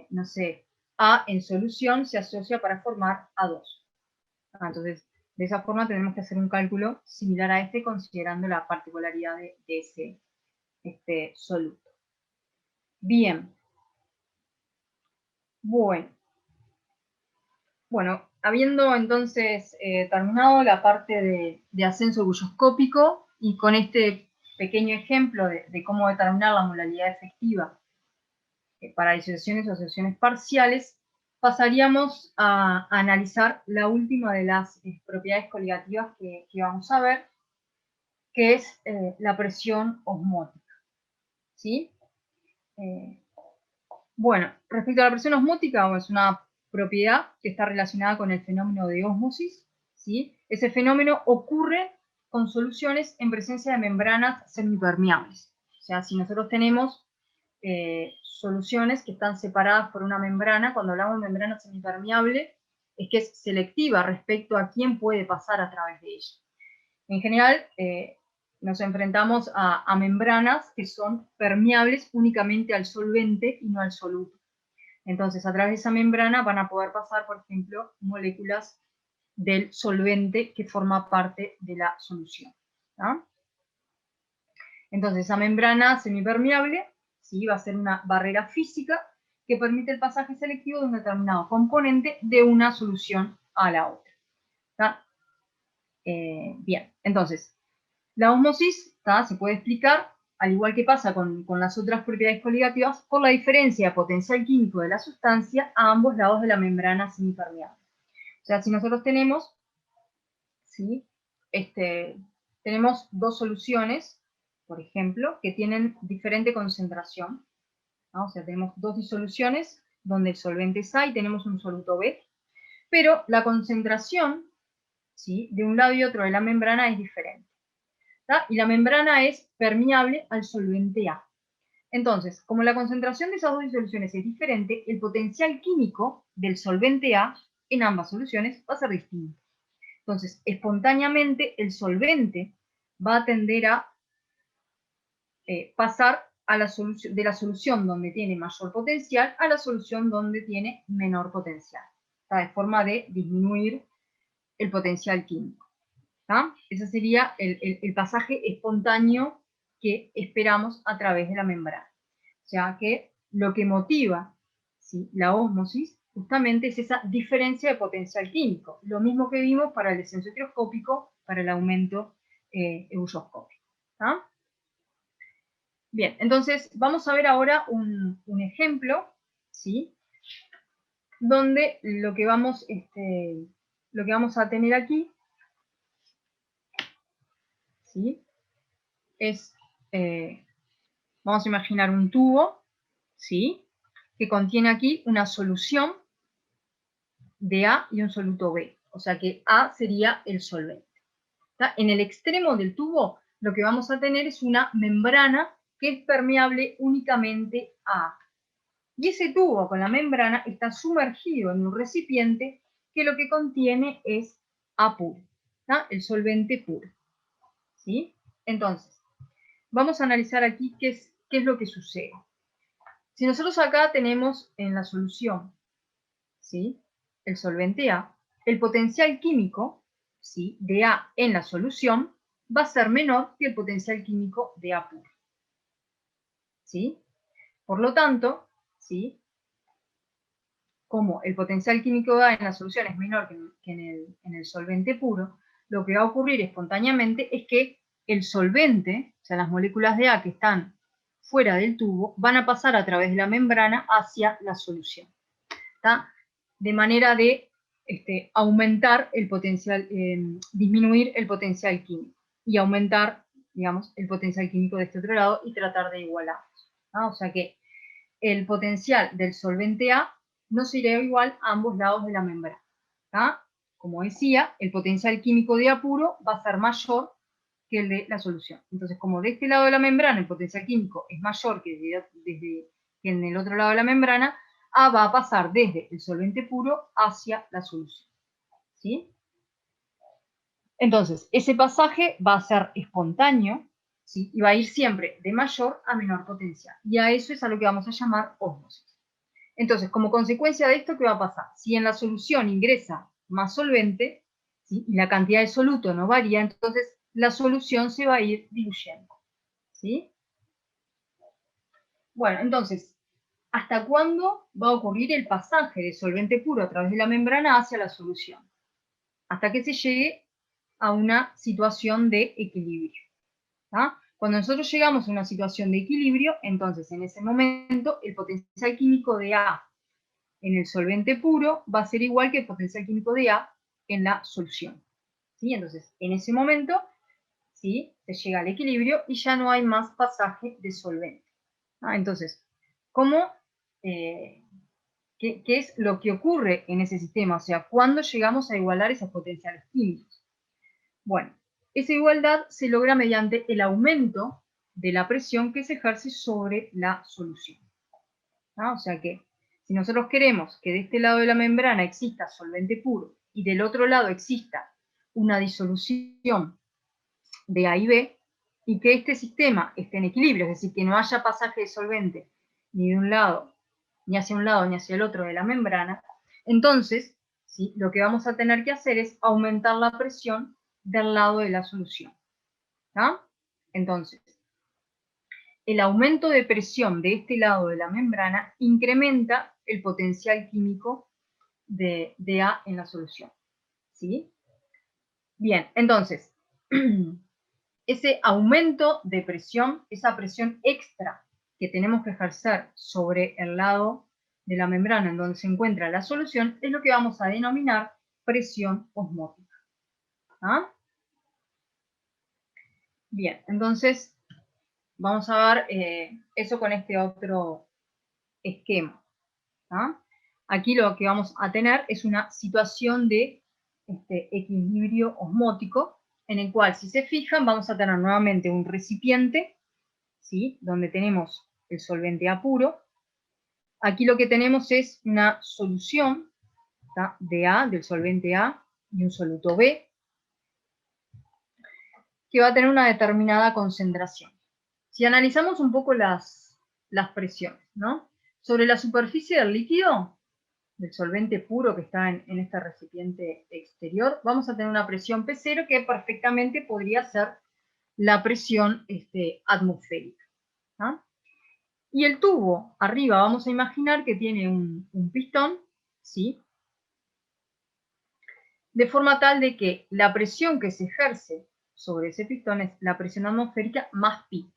no sé, A en solución se asocia para formar A2. Entonces, de esa forma tenemos que hacer un cálculo similar a este considerando la particularidad de ese soluto. Bien. Bueno, habiendo entonces terminado la parte de ascenso bulloscópico y con este pequeño ejemplo de cómo determinar la molaridad efectiva para disociaciones o asociaciones parciales, pasaríamos a analizar la última de las propiedades coligativas que vamos a ver, que es la presión osmótica. ¿Sí? Bueno, respecto a la presión osmótica, es una propiedad que está relacionada con el fenómeno de ósmosis. ¿Sí? Ese fenómeno ocurre con soluciones en presencia de membranas semipermeables. O sea, si nosotros tenemos soluciones que están separadas por una membrana, cuando hablamos de membrana semipermeable, es que es selectiva respecto a quién puede pasar a través de ella. En general, nos enfrentamos a membranas que son permeables únicamente al solvente y no al soluto. Entonces, a través de esa membrana van a poder pasar, por ejemplo, moléculas del solvente que forma parte de la solución. ¿No? Entonces, esa membrana semipermeable, ¿sí? Va a ser una barrera física que permite el pasaje selectivo de un determinado componente de una solución a la otra. Bien, entonces, la ósmosis se puede explicar, al igual que pasa con las otras propiedades coligativas, por la diferencia de potencial químico de la sustancia a ambos lados de la membrana semipermeable. O sea, si nosotros tenemos, ¿sí? Tenemos dos soluciones, por ejemplo, que tienen diferente concentración, ¿no? O sea, tenemos dos disoluciones donde el solvente es A y tenemos un soluto B, pero la concentración, ¿sí? De un lado y otro de la membrana es diferente. Y la membrana es permeable al solvente A. Entonces, como la concentración de esas dos disoluciones es diferente, el potencial químico del solvente A en ambas soluciones va a ser distinto. Entonces, espontáneamente el solvente va a tender a pasar a de la solución donde tiene mayor potencial a la solución donde tiene menor potencial, de forma de disminuir el potencial químico. Ese sería el pasaje espontáneo que esperamos a través de la membrana. O sea que lo que motiva, ¿sí?, la ósmosis justamente es esa diferencia de potencial químico. Lo mismo que vimos para el descenso heteroscópico, para el aumento ebulloscópico. Bien, entonces vamos a ver ahora un ejemplo, ¿sí?, donde lo que vamos a tener aquí, ¿sí?, es, vamos a imaginar un tubo, ¿sí?, que contiene aquí una solución de A y un soluto B. O sea que A sería el solvente. En el extremo del tubo lo que vamos a tener es una membrana que es permeable únicamente a A. Y ese tubo con la membrana está sumergido en un recipiente que lo que contiene es A puro, el solvente puro. ¿Sí? Entonces, vamos a analizar aquí qué es lo que sucede. Si nosotros acá tenemos en la solución, ¿sí?, el solvente A, el potencial químico, ¿sí?, de A en la solución va a ser menor que el potencial químico de A puro. ¿Sí? Por lo tanto, ¿sí?, como el potencial químico de A en la solución es menor que en el solvente puro, lo que va a ocurrir espontáneamente es que el solvente, o sea, las moléculas de A que están fuera del tubo, van a pasar a través de la membrana hacia la solución. ¿Está? De manera de aumentar el potencial, disminuir el potencial químico y aumentar, digamos, el potencial químico de este otro lado y tratar de igualarlos. ¿Ah? O sea que el potencial del solvente A no será igual a ambos lados de la membrana. ¿Ah? Como decía, el potencial químico de A puro va a ser mayor que el de la solución. Entonces, como de este lado de la membrana el potencial químico es mayor que en el otro lado de la membrana, A va a pasar desde el solvente puro hacia la solución. ¿Sí? Entonces, ese pasaje va a ser espontáneo, ¿sí?, y va a ir siempre de mayor a menor potencial. Y a eso es a lo que vamos a llamar ósmosis. Entonces, como consecuencia de esto, ¿qué va a pasar? Si en la solución ingresa más solvente, ¿sí?, y la cantidad de soluto no varía, entonces la solución se va a ir diluyendo. ¿Sí? Bueno, entonces, ¿hasta cuándo va a ocurrir el pasaje de solvente puro a través de la membrana hacia la solución? Hasta que se llegue a una situación de equilibrio. ¿Ah? Cuando nosotros llegamos a una situación de equilibrio, entonces en ese momento el potencial químico de A en el solvente puro va a ser igual que el potencial químico de A en la solución. ¿Sí? Entonces, en ese momento, ¿sí?, se llega al equilibrio y ya no hay más pasaje de solvente. ¿Ah? Entonces, ¿qué es lo que ocurre en ese sistema? O sea, ¿cuándo llegamos a igualar esos potenciales químicos? Bueno, esa igualdad se logra mediante el aumento de la presión que se ejerce sobre la solución. ¿Ah? O sea que, si nosotros queremos que de este lado de la membrana exista solvente puro y del otro lado exista una disolución de A y B, y que este sistema esté en equilibrio, es decir, que no haya pasaje de solvente ni de un lado, ni hacia un lado, ni hacia el otro de la membrana, entonces, ¿sí?, lo que vamos a tener que hacer es aumentar la presión del lado de la solución. ¿Ah? Entonces, el aumento de presión de este lado de la membrana incrementa el potencial químico de A en la solución. ¿Sí? Bien, entonces, ese aumento de presión, esa presión extra que tenemos que ejercer sobre el lado de la membrana en donde se encuentra la solución, es lo que vamos a denominar presión osmótica. ¿Ah? Bien, entonces vamos a ver eso con este otro esquema. ¿Ah? Aquí lo que vamos a tener es una situación de equilibrio osmótico, en el cual, si se fijan, vamos a tener nuevamente un recipiente, ¿sí?, donde tenemos el solvente A puro. Aquí lo que tenemos es una solución, ¿tá?, de A, del solvente A, y un soluto B, que va a tener una determinada concentración. Si analizamos un poco las presiones, ¿no?, sobre la superficie del líquido, del solvente puro que está en este recipiente exterior, vamos a tener una presión P0 que perfectamente podría ser la presión atmosférica. ¿Ah? Y el tubo arriba vamos a imaginar que tiene un pistón, ¿sí?, de forma tal de que la presión que se ejerce sobre ese pistón es la presión atmosférica más pi.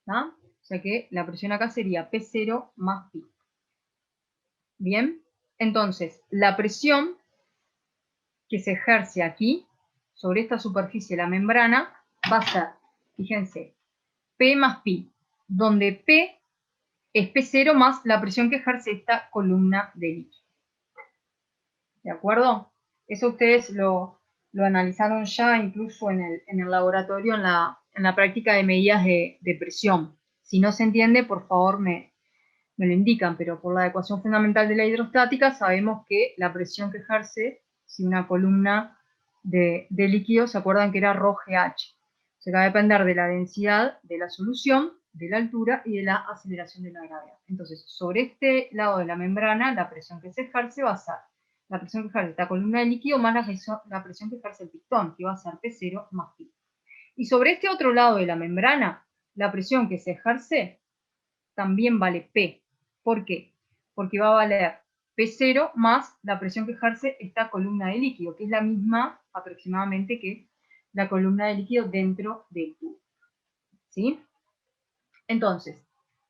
¿Ah? O sea que la presión acá sería P0 más pi. Bien, entonces la presión que se ejerce aquí sobre esta superficie de la membrana va a ser, fíjense, P más pi, donde P es P0 más la presión que ejerce esta columna de líquido. ¿De acuerdo? Eso ustedes lo analizaron ya incluso en el laboratorio, en la práctica de medidas de presión. Si no se entiende, por favor me lo indican, pero por la ecuación fundamental de la hidrostática sabemos que la presión que ejerce si una columna de líquido, ¿se acuerdan que era ρGH? O sea, va a depender de la densidad de la solución de la altura y de la aceleración de la gravedad. Entonces, sobre este lado de la membrana, la presión que se ejerce va a ser la presión que ejerce esta columna de líquido más la presión que ejerce el pistón, que va a ser P0 más pi. Y sobre este otro lado de la membrana, la presión que se ejerce también vale P. ¿Por qué? Porque va a valer P0 más la presión que ejerce esta columna de líquido, que es la misma aproximadamente que la columna de líquido dentro del tubo. ¿Sí? Entonces,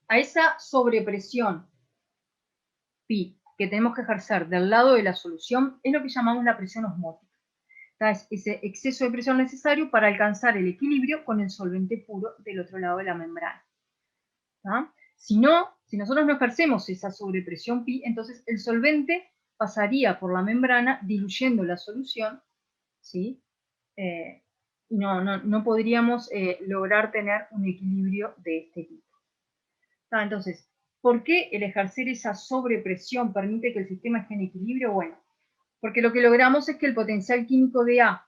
a esa sobrepresión pi que tenemos que ejercer del lado de la solución es lo que llamamos la presión osmótica. Es ese exceso de presión necesario para alcanzar el equilibrio con el solvente puro del otro lado de la membrana. Si nosotros no ejercemos esa sobrepresión pi, entonces el solvente pasaría por la membrana diluyendo la solución, ¿sí? Y no podríamos lograr tener un equilibrio de este tipo. Entonces, ¿por qué el ejercer esa sobrepresión permite que el sistema esté en equilibrio? Bueno, porque lo que logramos es que el potencial químico de A,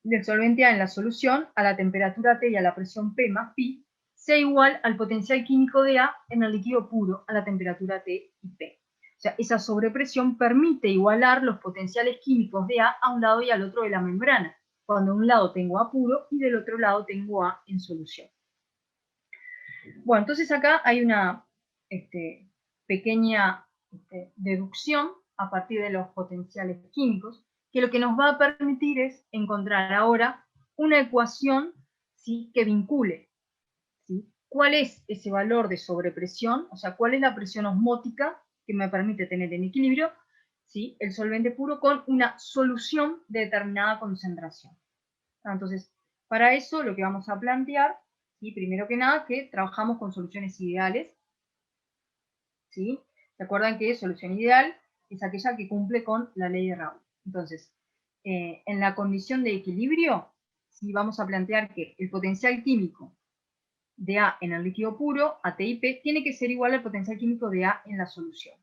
del solvente A en la solución, a la temperatura T y a la presión P más pi, sea igual al potencial químico de A en el líquido puro a la temperatura T y P. O sea, esa sobrepresión permite igualar los potenciales químicos de A un lado y al otro de la membrana, cuando de un lado tengo A puro y del otro lado tengo A en solución. Bueno, entonces acá hay una pequeña deducción a partir de los potenciales químicos, que lo que nos va a permitir es encontrar ahora una ecuación, ¿sí?, que vincule, ¿sí?, cuál es ese valor de sobrepresión, o sea, cuál es la presión osmótica que me permite tener en equilibrio, ¿sí?, el solvente puro con una solución de determinada concentración. Entonces, para eso lo que vamos a plantear, ¿sí?, primero que nada, que trabajamos con soluciones ideales, ¿sí? ¿Se acuerdan que solución ideal es aquella que cumple con la ley de Raoult? Entonces, en la condición de equilibrio, ¿sí?, vamos a plantear que el potencial químico de A en el líquido puro, AT y P, tiene que ser igual al potencial químico de A en la solución.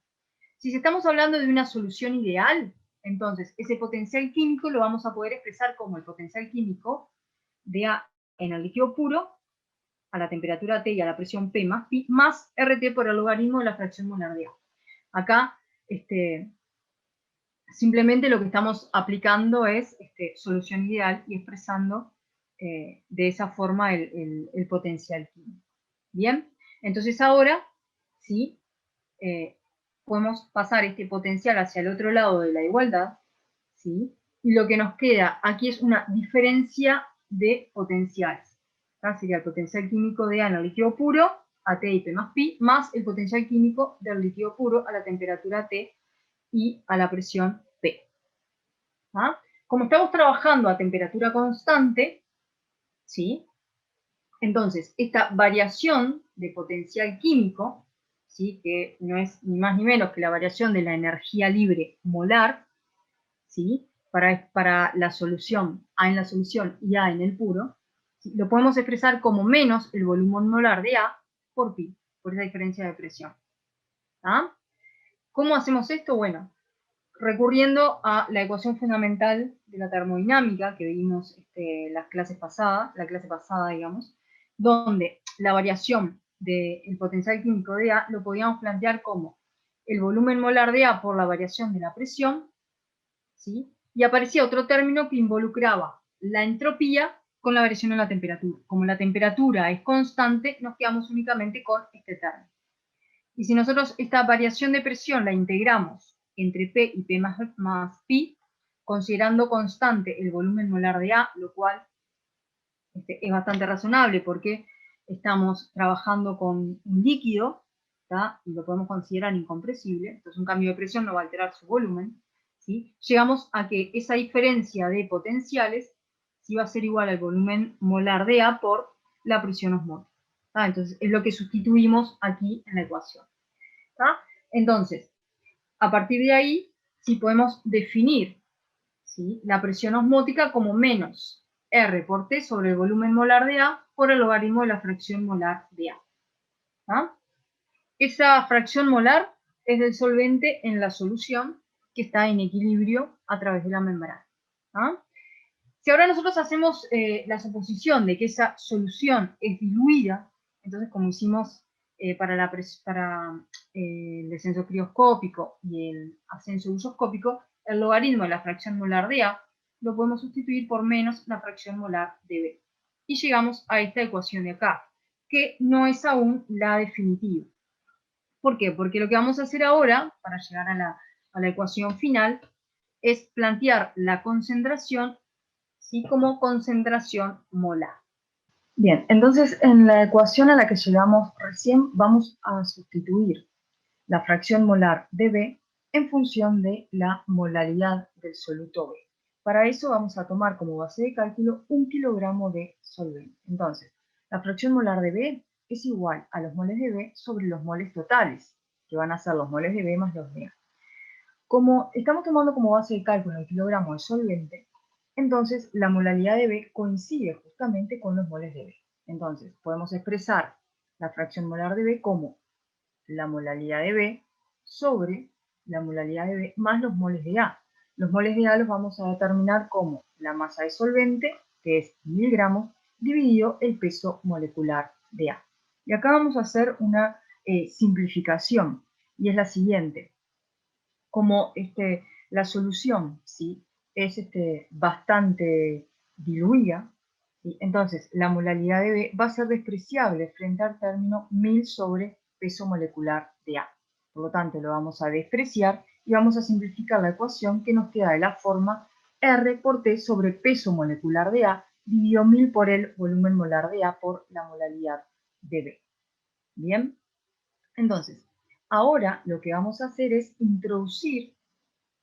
Si estamos hablando de una solución ideal, entonces ese potencial químico lo vamos a poder expresar como el potencial químico de A en el líquido puro a la temperatura T y a la presión P más pi, más RT por el logaritmo de la fracción molar de A. Acá, simplemente lo que estamos aplicando es solución ideal y expresando de esa forma el potencial químico. Bien, entonces ahora, ¿sí?, podemos pasar este potencial hacia el otro lado de la igualdad, ¿sí?, y lo que nos queda aquí es una diferencia de potenciales. Sería el potencial químico de A en el líquido puro, a T y P más pi, más el potencial químico del líquido puro a la temperatura T y a la presión P. Como estamos trabajando a temperatura constante, ¿sí?, entonces esta variación de potencial químico, ¿sí?, que no es ni más ni menos que la variación de la energía libre molar, ¿sí?, para la solución, A en la solución y A en el puro, ¿sí?, lo podemos expresar como menos el volumen molar de A por pi, por esa diferencia de presión. ¿Cómo hacemos esto? Bueno, recurriendo a la ecuación fundamental de la termodinámica que vimos la clase pasada, digamos, donde la variación del potencial químico de A lo podíamos plantear como el volumen molar de A por la variación de la presión, ¿sí?, y aparecía otro término que involucraba la entropía con la variación en la temperatura. Como la temperatura es constante, nos quedamos únicamente con este término. Y si nosotros esta variación de presión la integramos entre P y P más pi, considerando constante el volumen molar de A, lo cual es bastante razonable porque estamos trabajando con un líquido, y lo podemos considerar incompresible, entonces un cambio de presión no va a alterar su volumen, ¿sí?, llegamos a que esa diferencia de potenciales sí va a ser igual al volumen molar de A por la presión osmótica. Entonces es lo que sustituimos aquí en la ecuación. Entonces, a partir de ahí, sí podemos definir, ¿sí?, la presión osmótica como menos R por T sobre el volumen molar de A por el logaritmo de la fracción molar de A. Esa fracción molar es del solvente en la solución que está en equilibrio a través de la membrana. Si ahora nosotros hacemos la suposición de que esa solución es diluida Entonces, como hicimos para el descenso crioscópico y el ascenso usoscópico, el logaritmo de la fracción molar de A lo podemos sustituir por menos la fracción molar de B. Y llegamos a esta ecuación de acá, que no es aún la definitiva. ¿Por qué? Porque lo que vamos a hacer ahora, para llegar a la ecuación final, es plantear la concentración, ¿sí?, como concentración molar. Bien, entonces en la ecuación a la que llegamos recién vamos a sustituir la fracción molar de B en función de la molaridad del soluto B. Para eso vamos a tomar como base de cálculo 1 kilogramo de solvente. Entonces, la fracción molar de B es igual a los moles de B sobre los moles totales, que van a ser los moles de B más los de A. Como estamos tomando como base de cálculo el kilogramo de solvente, entonces la molaridad de B coincide justamente con los moles de B. Entonces, podemos expresar la fracción molar de B como la molaridad de B sobre la molaridad de B más los moles de A. Los moles de A los vamos a determinar como la masa de solvente, que es 1000 gramos, dividido el peso molecular de A. Y acá vamos a hacer una simplificación, y es la siguiente. Como la solución, ¿sí?, es bastante diluida, ¿sí?, entonces la molaridad de B va a ser despreciable frente al término 1000 sobre peso molecular de A. Por lo tanto, lo vamos a despreciar y vamos a simplificar la ecuación, que nos queda de la forma R por T sobre peso molecular de A dividido 1000 por el volumen molar de A por la molaridad de B. Bien, entonces, ahora lo que vamos a hacer es introducir,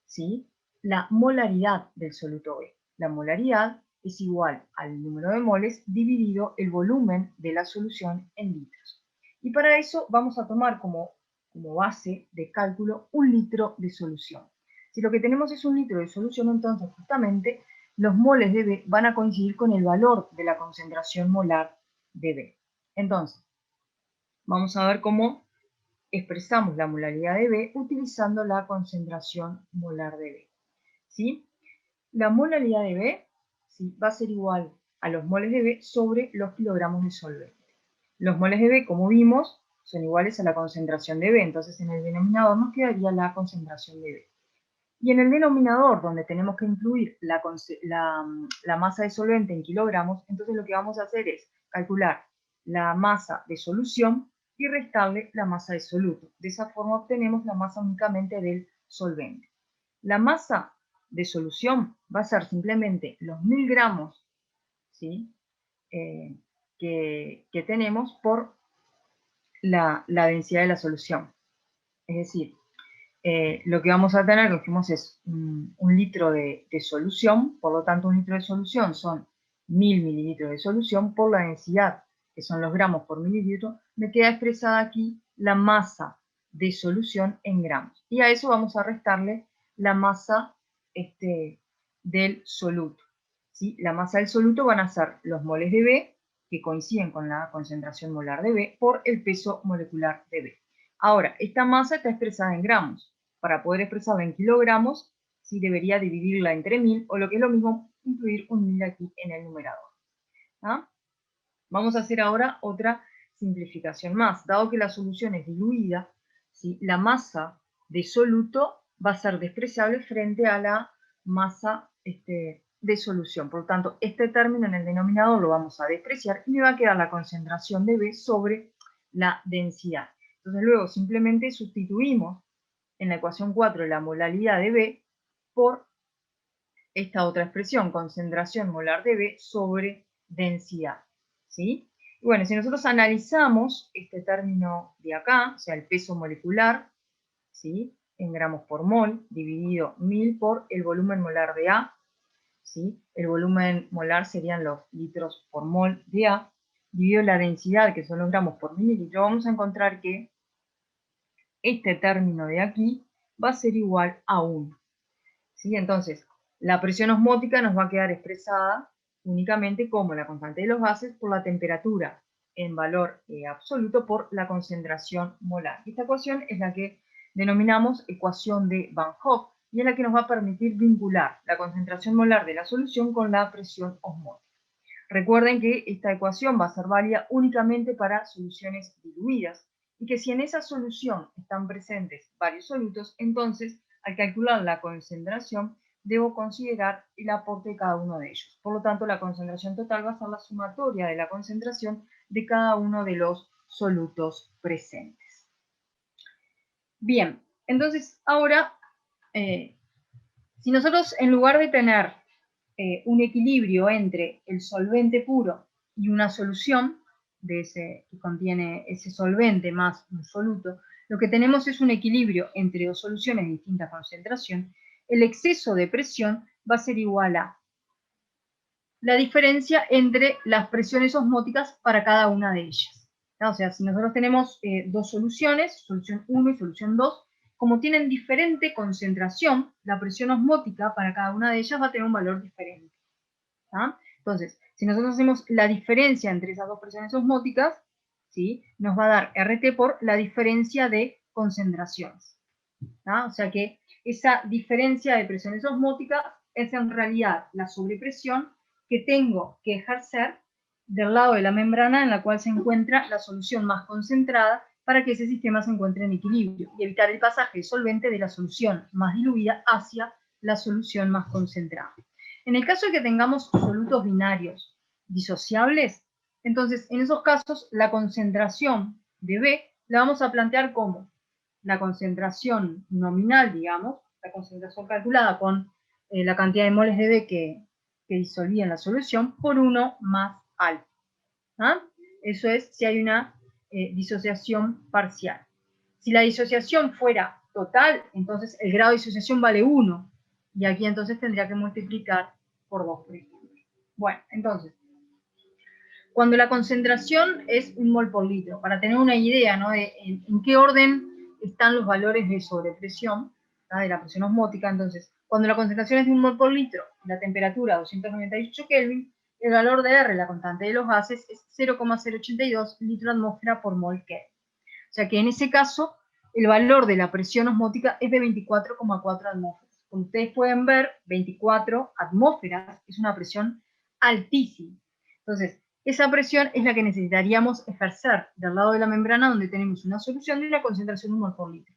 ¿sí?, la molaridad del soluto B. La molaridad es igual al número de moles dividido el volumen de la solución en litros. Y para eso vamos a tomar como base de cálculo 1 litro de solución. Si lo que tenemos es 1 litro de solución, entonces justamente los moles de B van a coincidir con el valor de la concentración molar de B. Entonces, vamos a ver cómo expresamos la molaridad de B utilizando la concentración molar de B, ¿sí? La molaridad de B, ¿sí?, va a ser igual a los moles de B sobre los kilogramos de solvente. Los moles de B, como vimos, son iguales a la concentración de B, entonces en el denominador nos quedaría la concentración de B. Y en el denominador, donde tenemos que incluir la masa de solvente en kilogramos, entonces lo que vamos a hacer es calcular la masa de solución y restarle la masa de soluto. De esa forma obtenemos la masa únicamente del solvente. La masa de solución va a ser simplemente los 1000 gramos, ¿sí?, que tenemos por la densidad de la solución. Es decir, lo que vamos a tener, lo que dijimos, es un litro de solución, por lo tanto un litro de solución son 1000 mililitros de solución por la densidad, que son los gramos por mililitro. Me queda expresada aquí la masa de solución en gramos, y a eso vamos a restarle la masa del soluto, ¿sí? La masa del soluto van a ser los moles de B, que coinciden con la concentración molar de B, por el peso molecular de B. Ahora, esta masa está expresada en gramos. Para poder expresarla en kilogramos, sí debería dividirla entre 1000, o lo que es lo mismo, incluir un 1000 aquí en el numerador. ¿Ah? Vamos a hacer ahora otra simplificación más. Dado que la solución es diluida, ¿sí?, la masa de soluto va a ser despreciable frente a la masa de solución. Por lo tanto, este término en el denominador lo vamos a despreciar y me va a quedar la concentración de B sobre la densidad. Entonces luego simplemente sustituimos en la ecuación 4 la molaridad de B por esta otra expresión, concentración molar de B sobre densidad, ¿sí? Y bueno, si nosotros analizamos este término de acá, o sea, el peso molecular, ¿sí?, en gramos por mol, dividido 1000 por el volumen molar de A, ¿sí? El volumen molar serían los litros por mol de A, dividido la densidad, que son los gramos por mililitro, vamos a encontrar que este término de aquí va a ser igual a 1. ¿Sí? Entonces, la presión osmótica nos va a quedar expresada únicamente como la constante de los gases por la temperatura en valor absoluto por la concentración molar. Esta ecuación es la que denominamos ecuación de Van Hoff y es la que nos va a permitir vincular la concentración molar de la solución con la presión osmótica. Recuerden que esta ecuación va a ser válida únicamente para soluciones diluidas, y que si en esa solución están presentes varios solutos, entonces al calcular la concentración debo considerar el aporte de cada uno de ellos. Por lo tanto, la concentración total va a ser la sumatoria de la concentración de cada uno de los solutos presentes. Bien, entonces ahora, si nosotros en lugar de tener un equilibrio entre el solvente puro y una solución que contiene ese solvente más un soluto, lo que tenemos es un equilibrio entre dos soluciones de distinta concentración. El exceso de presión va a ser igual a la diferencia entre las presiones osmóticas para cada una de ellas. ¿No? O sea, si nosotros tenemos dos soluciones, solución 1 y solución 2, como tienen diferente concentración, la presión osmótica para cada una de ellas va a tener un valor diferente. ¿Ah? Entonces, si nosotros hacemos la diferencia entre esas dos presiones osmóticas, ¿sí? Nos va a dar RT por la diferencia de concentraciones. ¿Ah? O sea que esa diferencia de presiones osmóticas es en realidad la sobrepresión que tengo que ejercer del lado de la membrana en la cual se encuentra la solución más concentrada para que ese sistema se encuentre en equilibrio y evitar el pasaje de solvente de la solución más diluida hacia la solución más concentrada. En el caso de que tengamos solutos binarios disociables, entonces en esos casos la concentración de B la vamos a plantear como la concentración nominal, digamos, la concentración calculada con la cantidad de moles de B que disolvía en la solución, por 1 más alfa. ¿Ah? Eso es si hay una disociación parcial. Si la disociación fuera total, entonces el grado de disociación vale 1, y aquí entonces tendría que multiplicar por 2, por ejemplo. Bueno, entonces, cuando la concentración es 1 mol por litro, para tener una idea, ¿no?, de en qué orden están los valores de sobrepresión, ¿no?, de la presión osmótica, entonces, cuando la concentración es de 1 mol por litro, la temperatura 298 Kelvin, el valor de R, la constante de los gases, es 0,082 litro atmósfera por mol Kelvin. O sea que en ese caso, el valor de la presión osmótica es de 24,4 atmósferas. Como ustedes pueden ver, 24 atmósferas es una presión altísima. Entonces, esa presión es la que necesitaríamos ejercer del lado de la membrana donde tenemos una solución de una concentración de 1 mol por litro.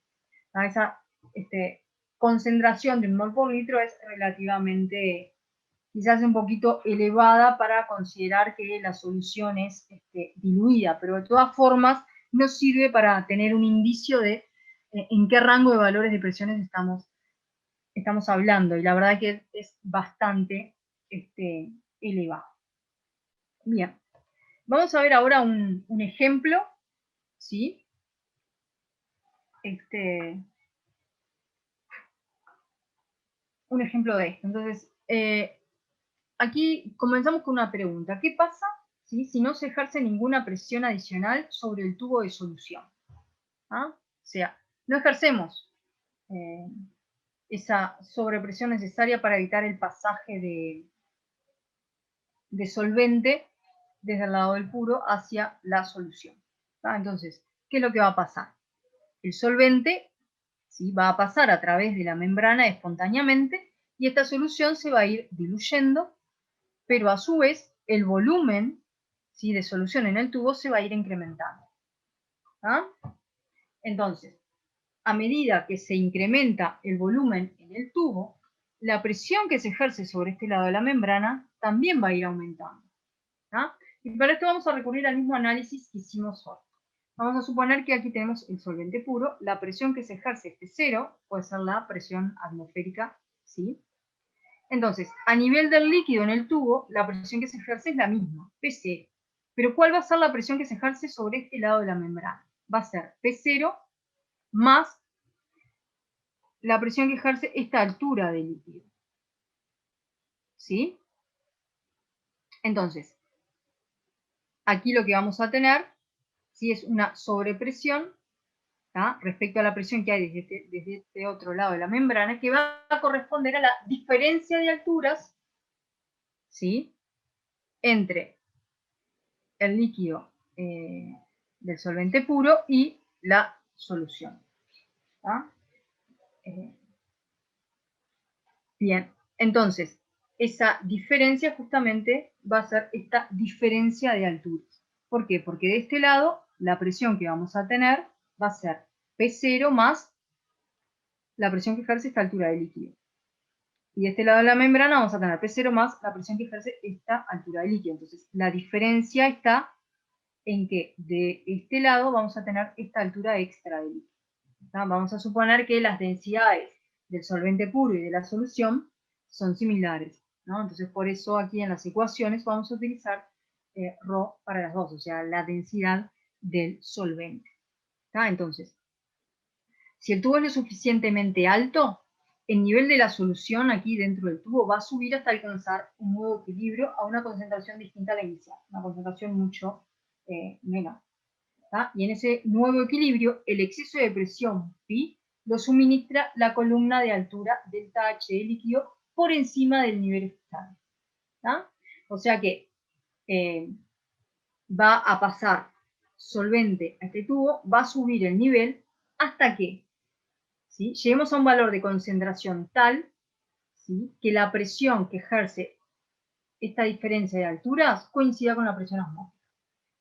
Esa concentración de 1 mol por litro es relativamente, quizás un poquito elevada para considerar que la solución es diluida, pero de todas formas nos sirve para tener un indicio de en qué rango de valores de presiones estamos hablando, y la verdad que es bastante elevado. Bien, vamos a ver ahora un ejemplo, ¿sí? Un ejemplo de esto. Entonces, aquí comenzamos con una pregunta. ¿Qué pasa si no se ejerce ninguna presión adicional sobre el tubo de solución? ¿Ah? O sea, no ejercemos esa sobrepresión necesaria para evitar el pasaje de solvente desde el lado del puro hacia la solución. ¿Ah? Entonces, ¿qué es lo que va a pasar? El solvente, ¿sí?, va a pasar a través de la membrana espontáneamente y esta solución se va a ir diluyendo, pero a su vez el volumen, ¿sí?, de solución en el tubo se va a ir incrementando. ¿Ah? Entonces, a medida que se incrementa el volumen en el tubo, la presión que se ejerce sobre este lado de la membrana también va a ir aumentando. ¿Ah? Y para esto vamos a recurrir al mismo análisis que hicimos hoy. Vamos a suponer que aquí tenemos el solvente puro, la presión que se ejerce es 0, puede ser la presión atmosférica, ¿sí? Entonces, a nivel del líquido en el tubo, la presión que se ejerce es la misma, P0. Pero ¿cuál va a ser la presión que se ejerce sobre este lado de la membrana? Va a ser P0 más la presión que ejerce esta altura del líquido. ¿Sí? Entonces, aquí lo que vamos a tener, ¿sí?, es una sobrepresión, ¿tá?, respecto a la presión que hay desde este otro lado de la membrana, que va a corresponder a la diferencia de alturas, ¿sí?, entre el líquido del solvente puro y la solución. ¿Tá? Bien, entonces, esa diferencia justamente va a ser esta diferencia de alturas. ¿Por qué? Porque de este lado la presión que vamos a tener va a ser P0 más la presión que ejerce esta altura de líquido. Y de este lado de la membrana vamos a tener P0 más la presión que ejerce esta altura de líquido. Entonces la diferencia está en que de este lado vamos a tener esta altura extra de líquido. Vamos a suponer que las densidades del solvente puro y de la solución son similares, ¿no? Entonces, por eso aquí en las ecuaciones vamos a utilizar ρ para las dos, o sea, la densidad del solvente. Entonces, si el tubo es lo suficientemente alto, el nivel de la solución aquí dentro del tubo va a subir hasta alcanzar un nuevo equilibrio a una concentración distinta a la inicial, una concentración mucho menor. Y en ese nuevo equilibrio, el exceso de presión Pi lo suministra la columna de altura delta H de líquido por encima del nivel estable. O sea que va a pasar solvente a este tubo, va a subir el nivel hasta que lleguemos a un valor de concentración tal que la presión que ejerce esta diferencia de alturas coincida con la presión atmosférica.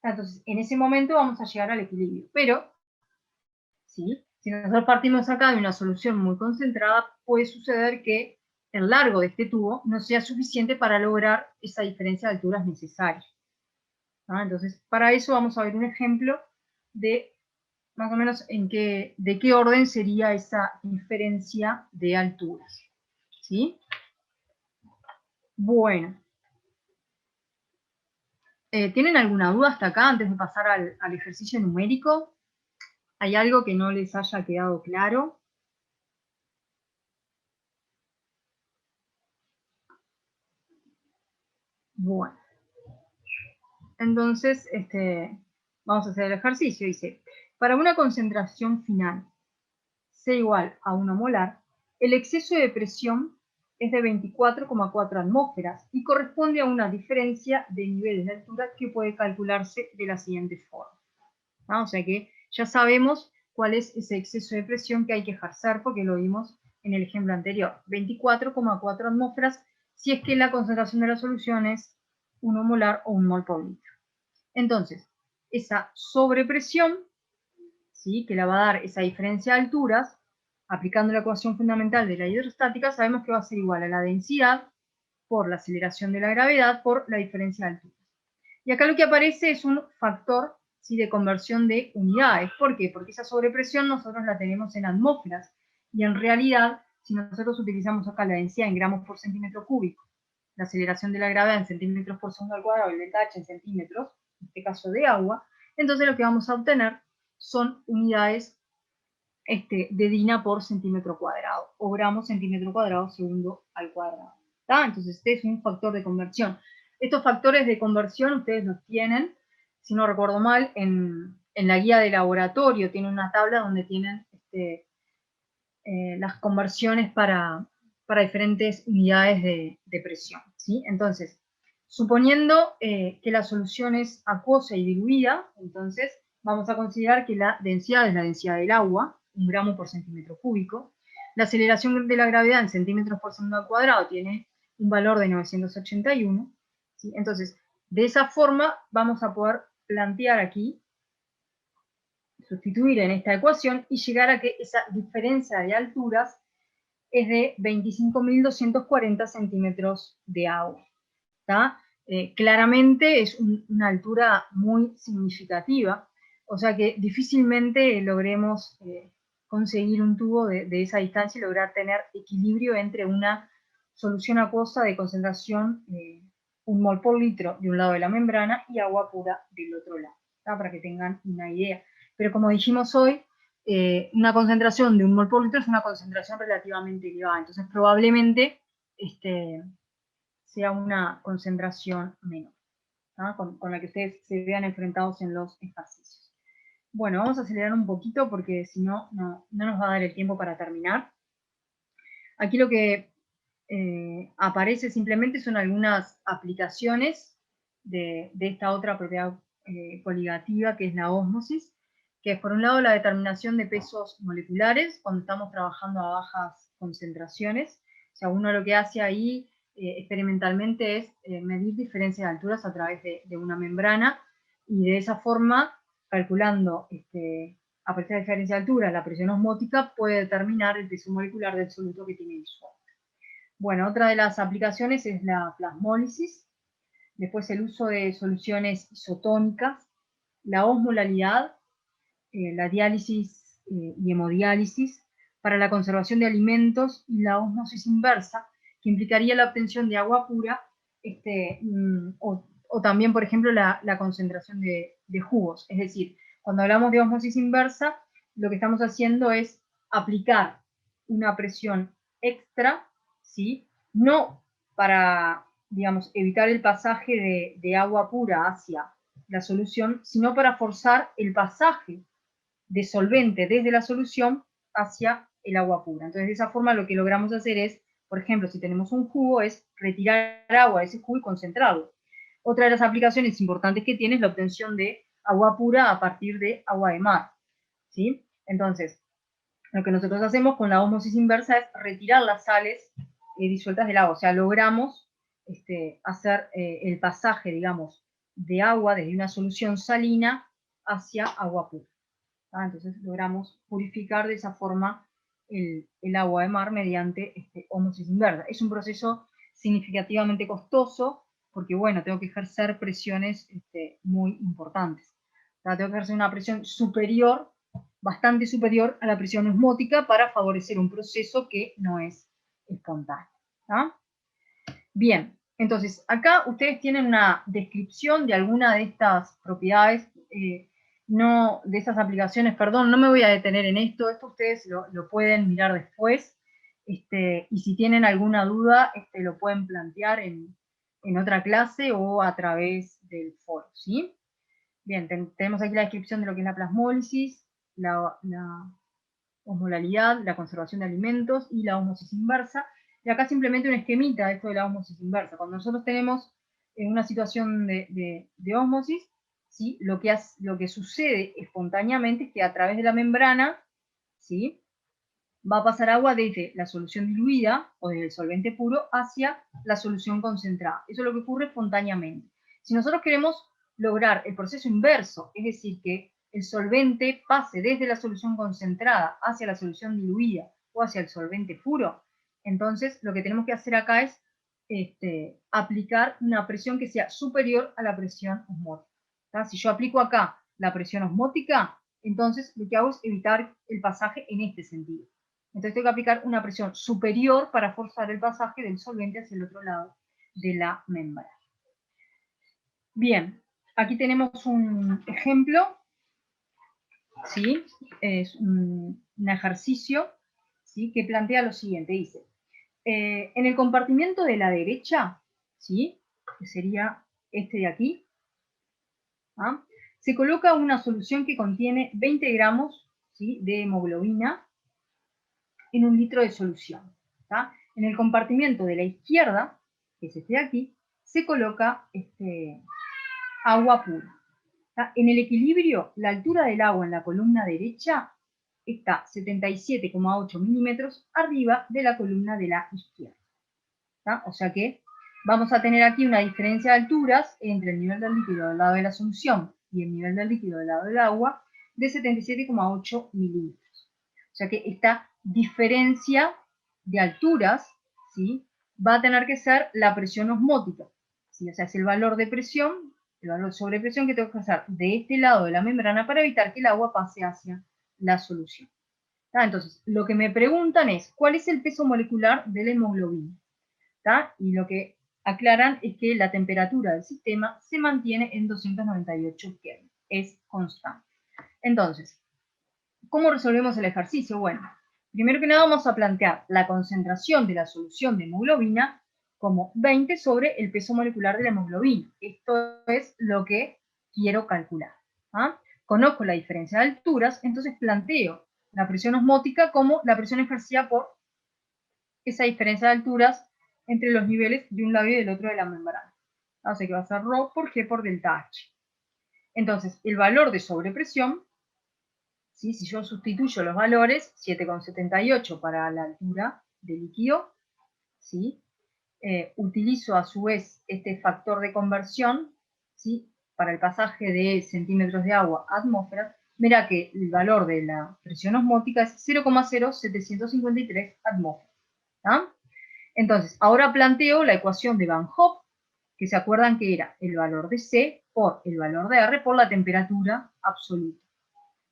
Entonces, en ese momento vamos a llegar al equilibrio, pero ¿sí? Si nosotros partimos acá de una solución muy concentrada, puede suceder que el largo de este tubo no sea suficiente para lograr esa diferencia de alturas necesaria. Entonces, para eso vamos a ver un ejemplo de más o menos de qué orden sería esa diferencia de alturas. ¿Sí? Bueno. ¿Tienen alguna duda hasta acá antes de pasar al ejercicio numérico? ¿Hay algo que no les haya quedado claro? Bueno. Entonces, vamos a hacer el ejercicio. Dice, para una concentración final C igual a 1 molar, el exceso de presión es de 24,4 atmósferas y corresponde a una diferencia de niveles de altura que puede calcularse de la siguiente forma. O sea que ya sabemos cuál es ese exceso de presión que hay que ejercer porque lo vimos en el ejemplo anterior. 24,4 atmósferas si es que la concentración de la solución es 1 molar o 1 mol por litro. Entonces, esa sobrepresión, ¿sí?, que la va a dar esa diferencia de alturas, aplicando la ecuación fundamental de la hidrostática, sabemos que va a ser igual a la densidad por la aceleración de la gravedad por la diferencia de alturas. Y acá lo que aparece es un factor, ¿sí?, de conversión de unidades. ¿Por qué? Porque esa sobrepresión nosotros la tenemos en atmósferas. Y en realidad, si nosotros utilizamos acá la densidad en gramos por centímetro cúbico, la aceleración de la gravedad en centímetros por segundo al cuadrado y el delta H en centímetros, en este caso de agua, entonces lo que vamos a obtener son unidades de DINA por centímetro cuadrado, o gramos centímetro cuadrado segundo al cuadrado. Entonces este es un factor de conversión. Estos factores de conversión ustedes los tienen, si no recuerdo mal, en la guía de laboratorio tiene una tabla donde tienen las conversiones para diferentes unidades de presión. ¿Sí? Entonces, suponiendo que la solución es acuosa y diluida, entonces vamos a considerar que la densidad es la densidad del agua, 1 gramo por centímetro cúbico. La aceleración de la gravedad en centímetros por segundo al cuadrado tiene un valor de 981. ¿Sí? Entonces, de esa forma vamos a poder plantear aquí, sustituir en esta ecuación y llegar a que esa diferencia de alturas es de 25.240 centímetros de agua. Claramente es una altura muy significativa, o sea que difícilmente logremos conseguir un tubo de esa distancia y lograr tener equilibrio entre una solución acuosa de concentración 1 mol por litro de un lado de la membrana y agua pura del otro lado, para que tengan una idea. Pero como dijimos hoy, una concentración de 1 mol por litro es una concentración relativamente elevada, entonces probablemente sea una concentración menor, con la que ustedes se vean enfrentados en los ejercicios. Bueno, vamos a acelerar un poquito porque si no, no nos va a dar el tiempo para terminar. Aquí lo que aparece simplemente son algunas aplicaciones de esta otra propiedad coligativa que es la ósmosis, que es por un lado la determinación de pesos moleculares cuando estamos trabajando a bajas concentraciones. O sea, uno lo que hace ahí experimentalmente es medir diferencias de alturas a través de una membrana y de esa forma, calculando a partir de diferencia de altura la presión osmótica, puede determinar el peso molecular del soluto que tiene disuelto. Bueno, otra de las aplicaciones es la plasmólisis, después el uso de soluciones isotónicas, la osmolalidad, la diálisis y hemodiálisis para la conservación de alimentos y la ósmosis inversa, que implicaría la obtención de agua pura o también, por ejemplo, la concentración de jugos. Es decir, cuando hablamos de ósmosis inversa, lo que estamos haciendo es aplicar una presión extra, ¿sí? No para, digamos, evitar el pasaje de agua pura hacia la solución, sino para forzar el pasaje de solvente desde la solución hacia el agua pura. Entonces, de esa forma lo que logramos hacer es, por ejemplo, si tenemos un jugo, es retirar agua de ese jugo y concentrarlo. Otra de las aplicaciones importantes que tiene es la obtención de agua pura a partir de agua de mar, ¿sí? Entonces, lo que nosotros hacemos con la ósmosis inversa es retirar las sales disueltas del agua, o sea, logramos hacer el pasaje, digamos, de agua desde una solución salina hacia agua pura. Entonces logramos purificar de esa forma el agua de mar mediante ósmosis inversa. Es un proceso significativamente costoso porque, bueno, tengo que ejercer presiones muy importantes. Tengo que ejercer una presión superior, bastante superior a la presión osmótica para favorecer un proceso que no es espontáneo. ¿Tá? Bien, entonces acá ustedes tienen una descripción de alguna de estas propiedades, no de estas aplicaciones, perdón, no me voy a detener en esto ustedes lo pueden mirar después, y si tienen alguna duda, lo pueden plantear en otra clase o a través del foro, ¿sí? Bien, tenemos aquí la descripción de lo que es la plasmólisis, la osmolalidad, la conservación de alimentos y la ósmosis inversa. Y acá simplemente un esquemita de esto de la ósmosis inversa. Cuando nosotros tenemos una situación de ósmosis, ¿sí? Lo que sucede espontáneamente es que a través de la membrana, ¿sí? Va a pasar agua desde la solución diluida o desde el solvente puro hacia la solución concentrada. Eso es lo que ocurre espontáneamente. Si nosotros queremos lograr el proceso inverso, es decir, que el solvente pase desde la solución concentrada hacia la solución diluida o hacia el solvente puro, entonces lo que tenemos que hacer acá es aplicar una presión que sea superior a la presión osmótica. Si yo aplico acá la presión osmótica, entonces lo que hago es evitar el pasaje en este sentido. Entonces tengo que aplicar una presión superior para forzar el pasaje del solvente hacia el otro lado de la membrana. Bien, aquí tenemos un ejemplo, ¿sí? Es un ejercicio, ¿sí? Que plantea lo siguiente, dice, en el compartimiento de la derecha, ¿sí? Que sería este de aquí, ¿ah? Se coloca una solución que contiene 20 gramos, ¿sí? De hemoglobina en 1 litro de solución. ¿tá? En el compartimiento de la izquierda, que es este de aquí, se coloca agua pura. ¿tá? En el equilibrio, la altura del agua en la columna derecha está 77,8 milímetros arriba de la columna de la izquierda. ¿tá? O sea que vamos a tener aquí una diferencia de alturas entre el nivel del líquido del lado de la solución y el nivel del líquido del lado del agua de 77,8 milímetros. O sea que esta diferencia de alturas, ¿sí? Va a tener que ser la presión osmótica, ¿sí? O sea, es el valor de presión, el valor de sobrepresión que tengo que hacer de este lado de la membrana para evitar que el agua pase hacia la solución. Entonces, lo que me preguntan es, ¿cuál es el peso molecular de la hemoglobina? Y lo que aclaran es que la temperatura del sistema se mantiene en 298 Kelvin, es constante. Entonces, ¿cómo resolvemos el ejercicio? Bueno, primero que nada vamos a plantear la concentración de la solución de hemoglobina como 20 sobre el peso molecular de la hemoglobina. Esto es lo que quiero calcular. Conozco la diferencia de alturas, entonces planteo la presión osmótica como la presión ejercida por esa diferencia de alturas entre los niveles de un lado y del otro de la membrana. O sea que va a ser ρ por G por delta H. Entonces, el valor de sobrepresión, ¿sí? Si yo sustituyo los valores, 7,78 para la altura del líquido, ¿sí? utilizo a su vez este factor de conversión, ¿sí?, para el pasaje de centímetros de agua a atmósferas, mira que el valor de la presión osmótica es 0,0753 atmósferas. ¿Ah? Entonces, ahora planteo la ecuación de Van Hoff, que se acuerdan que era el valor de C por el valor de R por la temperatura absoluta.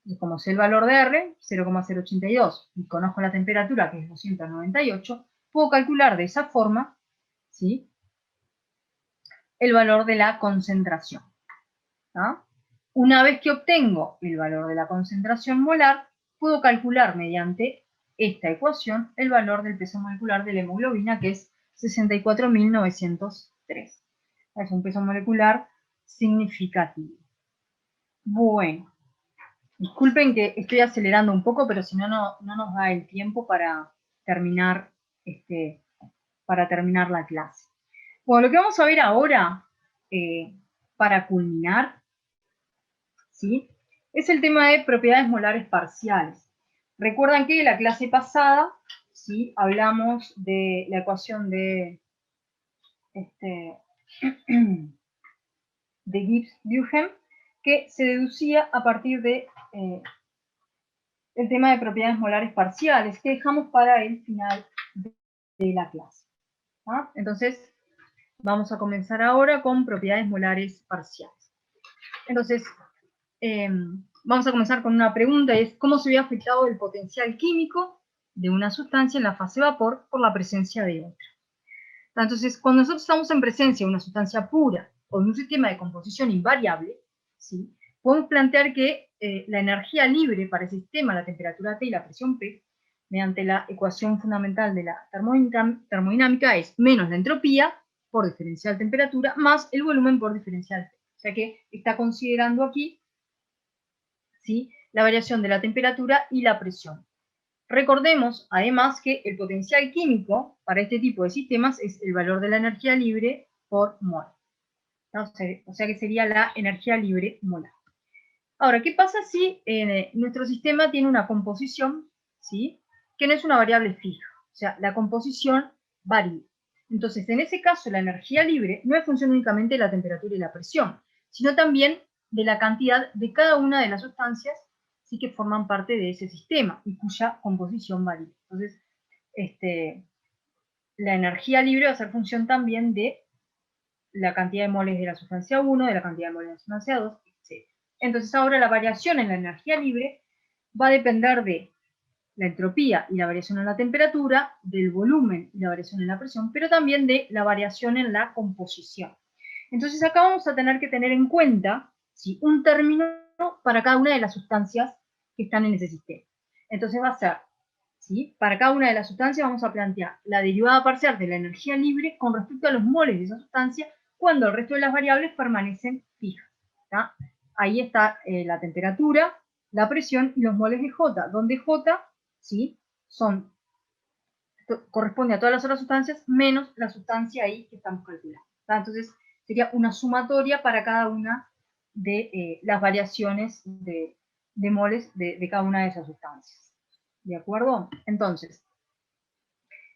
Y como sé el valor de R, 0,082, y conozco la temperatura, que es 298, puedo calcular de esa forma, ¿sí?, el valor de la concentración. ¿Ah? Una vez que obtengo el valor de la concentración molar, puedo calcular mediante esta ecuación el valor del peso molecular de la hemoglobina, que es 64.903. Es un peso molecular significativo. Bueno, disculpen que estoy acelerando un poco, pero si no, no nos da el tiempo para terminar, la clase. Bueno, lo que vamos a ver ahora, para culminar, ¿sí?, es el tema de propiedades molares parciales. Recuerdan que en la clase pasada, ¿sí?, hablamos de la ecuación de Gibbs-Duhem, que se deducía a partir de el tema de propiedades molares parciales, que dejamos para el final de la clase. ¿Ah? Entonces, vamos a comenzar ahora con propiedades molares parciales. Entonces, vamos a comenzar con una pregunta, es ¿cómo se ve afectado el potencial químico de una sustancia en la fase vapor por la presencia de otra? Entonces, cuando nosotros estamos en presencia de una sustancia pura o de un sistema de composición invariable, ¿sí?, podemos plantear que la energía libre para el sistema, la temperatura T y la presión P, mediante la ecuación fundamental de la termodinámica, es menos la entropía por diferencial temperatura más el volumen por diferencial T. O sea que está considerando aquí, ¿sí?, la variación de la temperatura y la presión. Recordemos, además, que el potencial químico para este tipo de sistemas es el valor de la energía libre por mol. O sea que sería la energía libre molar. Ahora, ¿qué pasa si nuestro sistema tiene una composición, ¿sí?, que no es una variable fija? O sea, la composición varía. Entonces, en ese caso, la energía libre no es función únicamente de la temperatura y la presión, sino también de la cantidad de cada una de las sustancias, sí, que forman parte de ese sistema y cuya composición varía. Entonces, la energía libre va a ser función también de la cantidad de moles de la sustancia 1, de la cantidad de moles de la sustancia 2, etc. Entonces ahora la variación en la energía libre va a depender de la entropía y la variación en la temperatura, del volumen y la variación en la presión, pero también de la variación en la composición. Entonces acá vamos a tener que tener en cuenta, ¿sí?, un término para cada una de las sustancias que están en ese sistema. Entonces va a ser, ¿sí?, para cada una de las sustancias vamos a plantear la derivada parcial de la energía libre con respecto a los moles de esa sustancia cuando el resto de las variables permanecen fijas. ¿Tá? Ahí está la temperatura, la presión y los moles de J, donde J, ¿sí?, corresponde a todas las otras sustancias menos la sustancia ahí que estamos calculando. ¿Tá? Entonces sería una sumatoria para cada una de las variaciones de moles de cada una de esas sustancias. ¿De acuerdo? Entonces,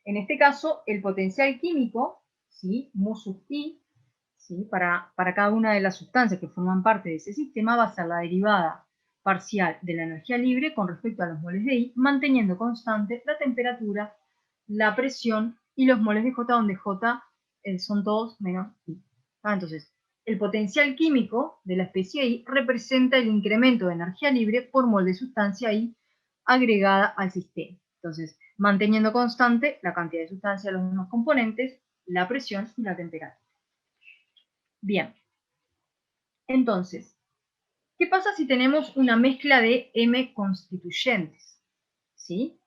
en este caso, el potencial químico, ¿sí?, mu sub I, ¿sí?, para cada una de las sustancias que forman parte de ese sistema va a ser la derivada parcial de la energía libre con respecto a los moles de I, manteniendo constante la temperatura, la presión y los moles de J, donde J son todos menos I. Entonces, el potencial químico de la especie I representa el incremento de energía libre por mol de sustancia I agregada al sistema. Entonces, manteniendo constante la cantidad de sustancia de los mismos componentes, la presión y la temperatura. Bien, entonces, ¿qué pasa si tenemos una mezcla de M constituyentes? ¿Sí?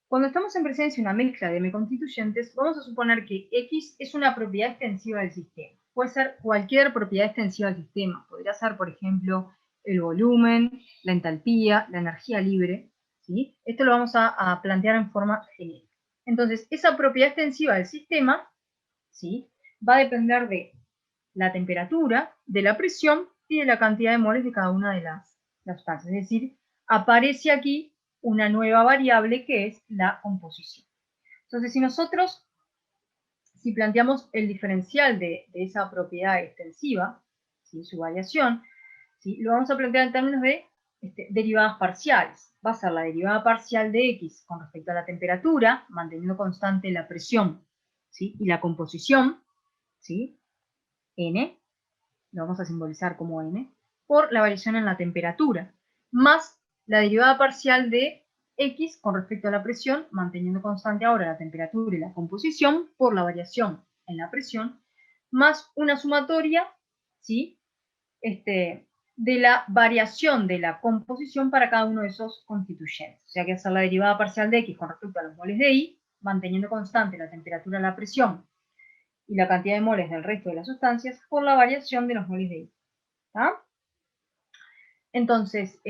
Cuando estamos en presencia de una mezcla de M constituyentes, vamos a suponer que X es una propiedad extensiva del sistema. Puede ser cualquier propiedad extensiva del sistema. Podría ser, por ejemplo, el volumen, la entalpía, la energía libre. ¿Sí? Esto lo vamos a plantear en forma genérica. Entonces, esa propiedad extensiva del sistema, ¿sí?, va a depender de la temperatura, de la presión y de la cantidad de moles de cada una de las sustancias. Es decir, aparece aquí una nueva variable que es la composición. Entonces, si si planteamos el diferencial de esa propiedad extensiva, ¿sí? Su variación, ¿sí? Lo vamos a plantear en términos de derivadas parciales. Va a ser la derivada parcial de x con respecto a la temperatura, manteniendo constante la presión, ¿sí? Y la composición, ¿sí? N, lo vamos a simbolizar como N, por la variación en la temperatura, más la derivada parcial de x con respecto a la presión, manteniendo constante ahora la temperatura y la composición, por la variación en la presión, más una sumatoria, ¿sí? De la variación de la composición para cada uno de esos constituyentes. O sea que hacer la derivada parcial de x con respecto a los moles de I, manteniendo constante la temperatura, la presión y la cantidad de moles del resto de las sustancias por la variación de los moles de I. ¿Tá? Entonces,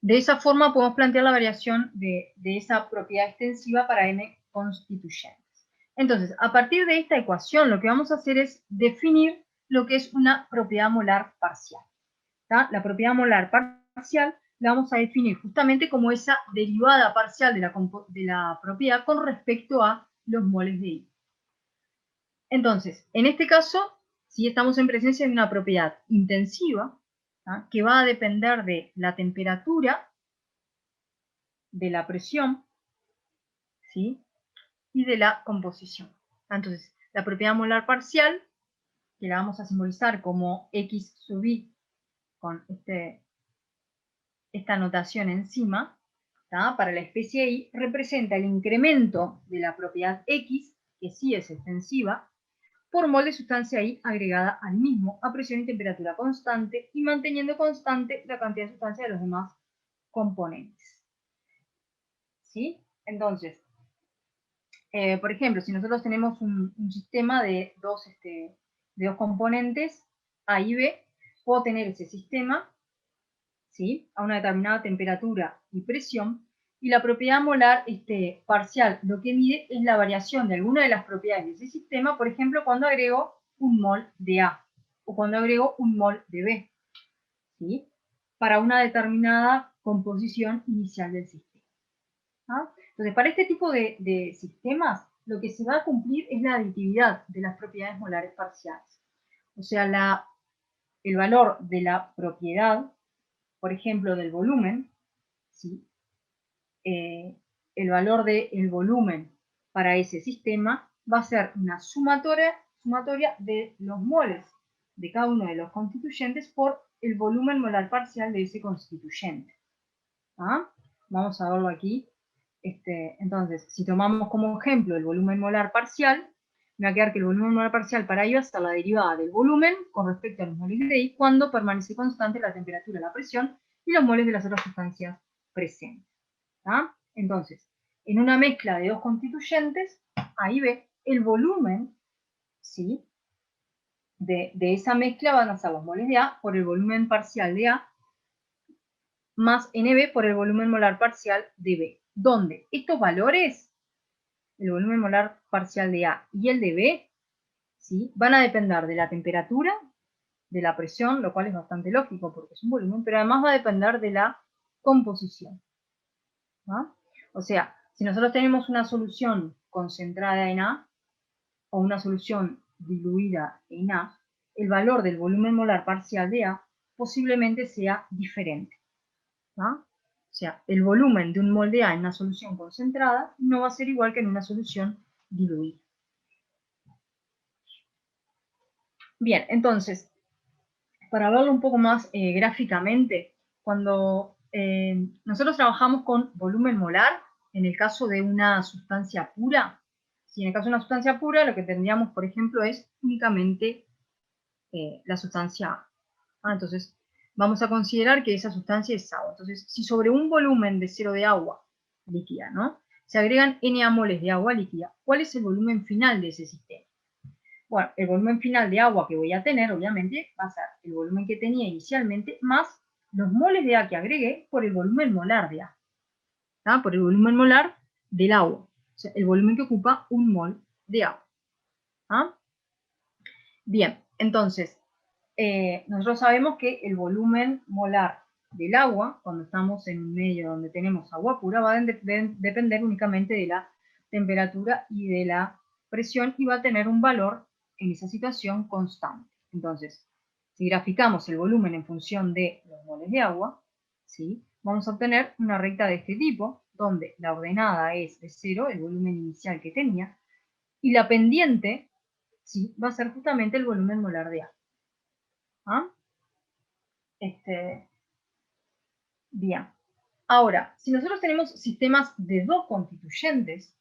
de esa forma podemos plantear la variación de esa propiedad extensiva para n constituyentes. Entonces, a partir de esta ecuación, lo que vamos a hacer es definir lo que es una propiedad molar parcial. ¿Tá? La propiedad molar parcial la vamos a definir justamente como esa derivada parcial de la propiedad con respecto a los moles de I. Entonces, en este caso, si estamos en presencia de una propiedad intensiva, ¿tá? Que va a depender de la temperatura, de la presión, ¿sí? Y de la composición. Entonces, la propiedad molar parcial, que la vamos a simbolizar como x sub i con esta notación encima, ¿tá? Para la especie I, representa el incremento de la propiedad x, que sí es extensiva, por mol de sustancia I agregada al mismo a presión y temperatura constante y manteniendo constante la cantidad de sustancia de los demás componentes. ¿Sí? Entonces, por ejemplo, si nosotros tenemos un sistema de dos componentes, A y B, puedo tener ese sistema, ¿sí? A una determinada temperatura y presión, y la propiedad molar parcial lo que mide es la variación de alguna de las propiedades de ese sistema, por ejemplo, cuando agrego un mol de A o cuando agrego un mol de B, ¿sí? Para una determinada composición inicial del sistema. ¿Ah? Entonces, para este tipo de sistemas, lo que se va a cumplir es la aditividad de las propiedades molares parciales. O sea, el valor de la propiedad, por ejemplo, del volumen, ¿sí? El valor del volumen para ese sistema va a ser una sumatoria de los moles de cada uno de los constituyentes por el volumen molar parcial de ese constituyente. ¿Ah? Vamos a verlo aquí. Entonces, si tomamos como ejemplo el volumen molar parcial, me va a quedar que el volumen molar parcial para I va a ser la derivada del volumen con respecto a los moles de I cuando permanece constante la temperatura, la presión y los moles de las otras sustancias presentes. ¿Ah? Entonces, en una mezcla de dos constituyentes, A y B, el volumen, ¿sí? de esa mezcla van a ser los moles de A por el volumen parcial de A más NB por el volumen molar parcial de B, donde estos valores, el volumen molar parcial de A y el de B, ¿sí? Van a depender de la temperatura, de la presión, lo cual es bastante lógico porque es un volumen, pero además va a depender de la composición. ¿Ah? O sea, si nosotros tenemos una solución concentrada en A o una solución diluida en A, el valor del volumen molar parcial de A posiblemente sea diferente. ¿Ah? O sea, el volumen de un mol de A en una solución concentrada no va a ser igual que en una solución diluida. Bien, entonces, para verlo un poco más gráficamente, cuando nosotros trabajamos con volumen molar, en el caso de una sustancia pura, si en el caso de una sustancia pura, lo que tendríamos, por ejemplo, es únicamente la sustancia A. Entonces, vamos a considerar que esa sustancia es agua. Entonces, si sobre un volumen de 0 de agua líquida, ¿no? Se agregan Na moles de agua líquida, ¿cuál es el volumen final de ese sistema? Bueno, el volumen final de agua que voy a tener, obviamente, va a ser el volumen que tenía inicialmente, más los moles de A que agregué por el volumen molar de A. ¿Tá? Por el volumen molar del agua. O sea, el volumen que ocupa un mol de agua. ¿Ah? Bien, entonces, nosotros sabemos que el volumen molar del agua, cuando estamos en un medio donde tenemos agua pura, va a depender únicamente de la temperatura y de la presión y va a tener un valor en esa situación constante. Entonces, si graficamos el volumen en función de los moles de agua, ¿sí?, vamos a obtener una recta de este tipo, donde la ordenada es de 0, el volumen inicial que tenía, y la pendiente, ¿sí?, va a ser justamente el volumen molar de agua. ¿Ah? Bien. Ahora, si nosotros tenemos sistemas de dos constituyentes,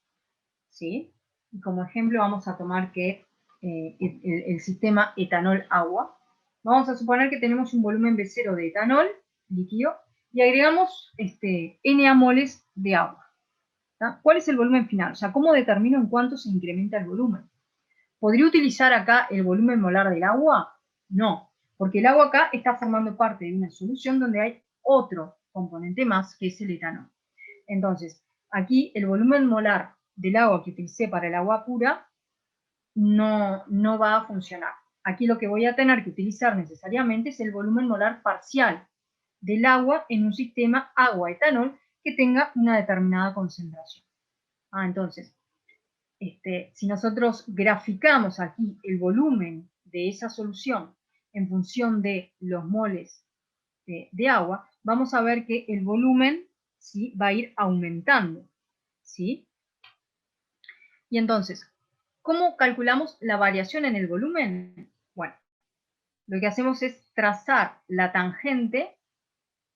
¿sí?, y como ejemplo vamos a tomar que el sistema etanol-agua, vamos a suponer que tenemos un volumen B0 de etanol líquido y agregamos Na moles de agua. ¿Tá? ¿Cuál es el volumen final? O sea, ¿cómo determino en cuánto se incrementa el volumen? ¿Podría utilizar acá el volumen molar del agua? No, porque el agua acá está formando parte de una solución donde hay otro componente más, que es el etanol. Entonces, aquí el volumen molar del agua que utilicé para el agua pura no va a funcionar. Aquí lo que voy a tener que utilizar necesariamente es el volumen molar parcial del agua en un sistema agua-etanol que tenga una determinada concentración. Entonces, si nosotros graficamos aquí el volumen de esa solución en función de los moles de agua, vamos a ver que el volumen, ¿sí?, va a ir aumentando, ¿sí? Y entonces, ¿cómo calculamos la variación en el volumen? Bueno, lo que hacemos es trazar la tangente,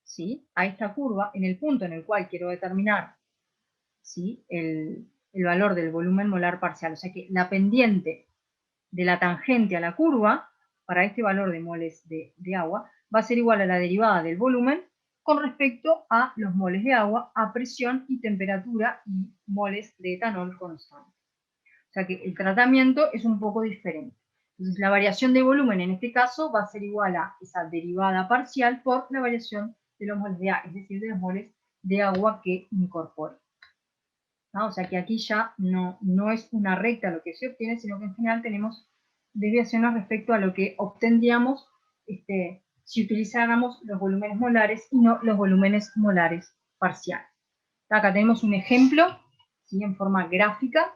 ¿sí?, a esta curva en el punto en el cual quiero determinar, ¿sí?, el valor del volumen molar parcial. O sea que la pendiente de la tangente a la curva, para este valor de moles de agua, va a ser igual a la derivada del volumen con respecto a los moles de agua a presión y temperatura y moles de etanol constante. O sea que el tratamiento es un poco diferente. Entonces la variación de volumen en este caso va a ser igual a esa derivada parcial por la variación de los moles de agua, es decir, de los moles de agua que incorpore. O sea que aquí ya no es una recta lo que se obtiene, sino que en general tenemos desviaciones respecto a lo que obtendríamos si utilizáramos los volúmenes molares y no los volúmenes molares parciales. Acá tenemos un ejemplo, ¿sí?, en forma gráfica,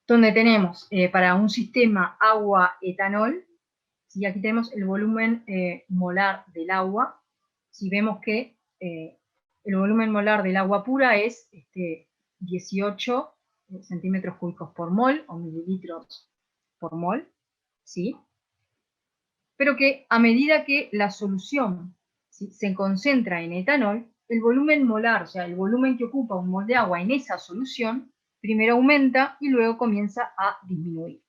donde tenemos para un sistema agua-etanol, ¿sí?, aquí tenemos el volumen molar del agua. Si vemos que el volumen molar del agua pura es 18 centímetros cúbicos por mol o mililitros por mol, ¿sí? Pero que a medida que la solución, ¿sí?, se concentra en etanol, el volumen molar, o sea, el volumen que ocupa un mol de agua en esa solución, primero aumenta y luego comienza a disminuir.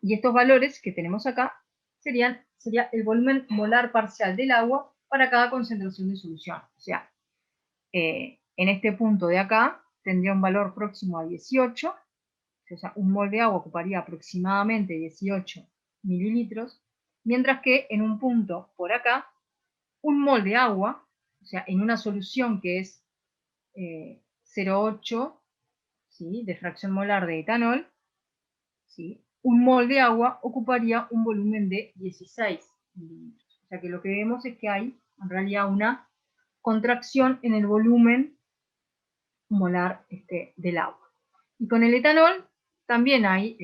Y estos valores que tenemos acá sería el volumen molar parcial del agua para cada concentración de solución. O sea, en este punto de acá tendría un valor próximo a 18, o sea, un mol de agua ocuparía aproximadamente 18 mililitros, mientras que en un punto por acá, un mol de agua, o sea, en una solución que es 0,8, ¿sí?, de fracción molar de etanol, ¿sí?, un mol de agua ocuparía un volumen de 16 mililitros. O sea que lo que vemos es que hay en realidad una contracción en el volumen molar del agua. Y con el etanol también hay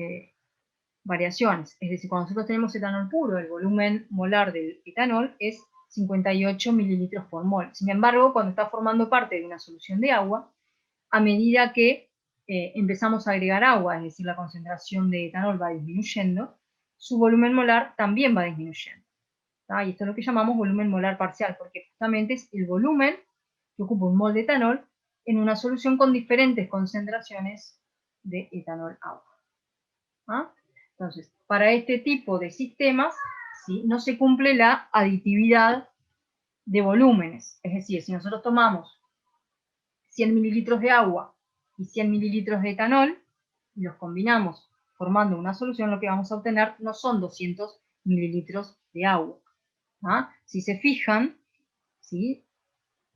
variaciones. Es decir, cuando nosotros tenemos etanol puro, el volumen molar del etanol es 58 mililitros por mol. Sin embargo, cuando está formando parte de una solución de agua, a medida que empezamos a agregar agua, es decir, la concentración de etanol va disminuyendo, su volumen molar también va disminuyendo. Y esto es lo que llamamos volumen molar parcial, porque justamente es el volumen que ocupa un mol de etanol en una solución con diferentes concentraciones de etanol agua. Entonces, para este tipo de sistemas, ¿sí?, no se cumple la aditividad de volúmenes. Es decir, si nosotros tomamos 100 mililitros de agua y 100 mililitros de etanol, y los combinamos formando una solución, lo que vamos a obtener no son 200 mililitros de agua. Si se fijan, ¿sí?,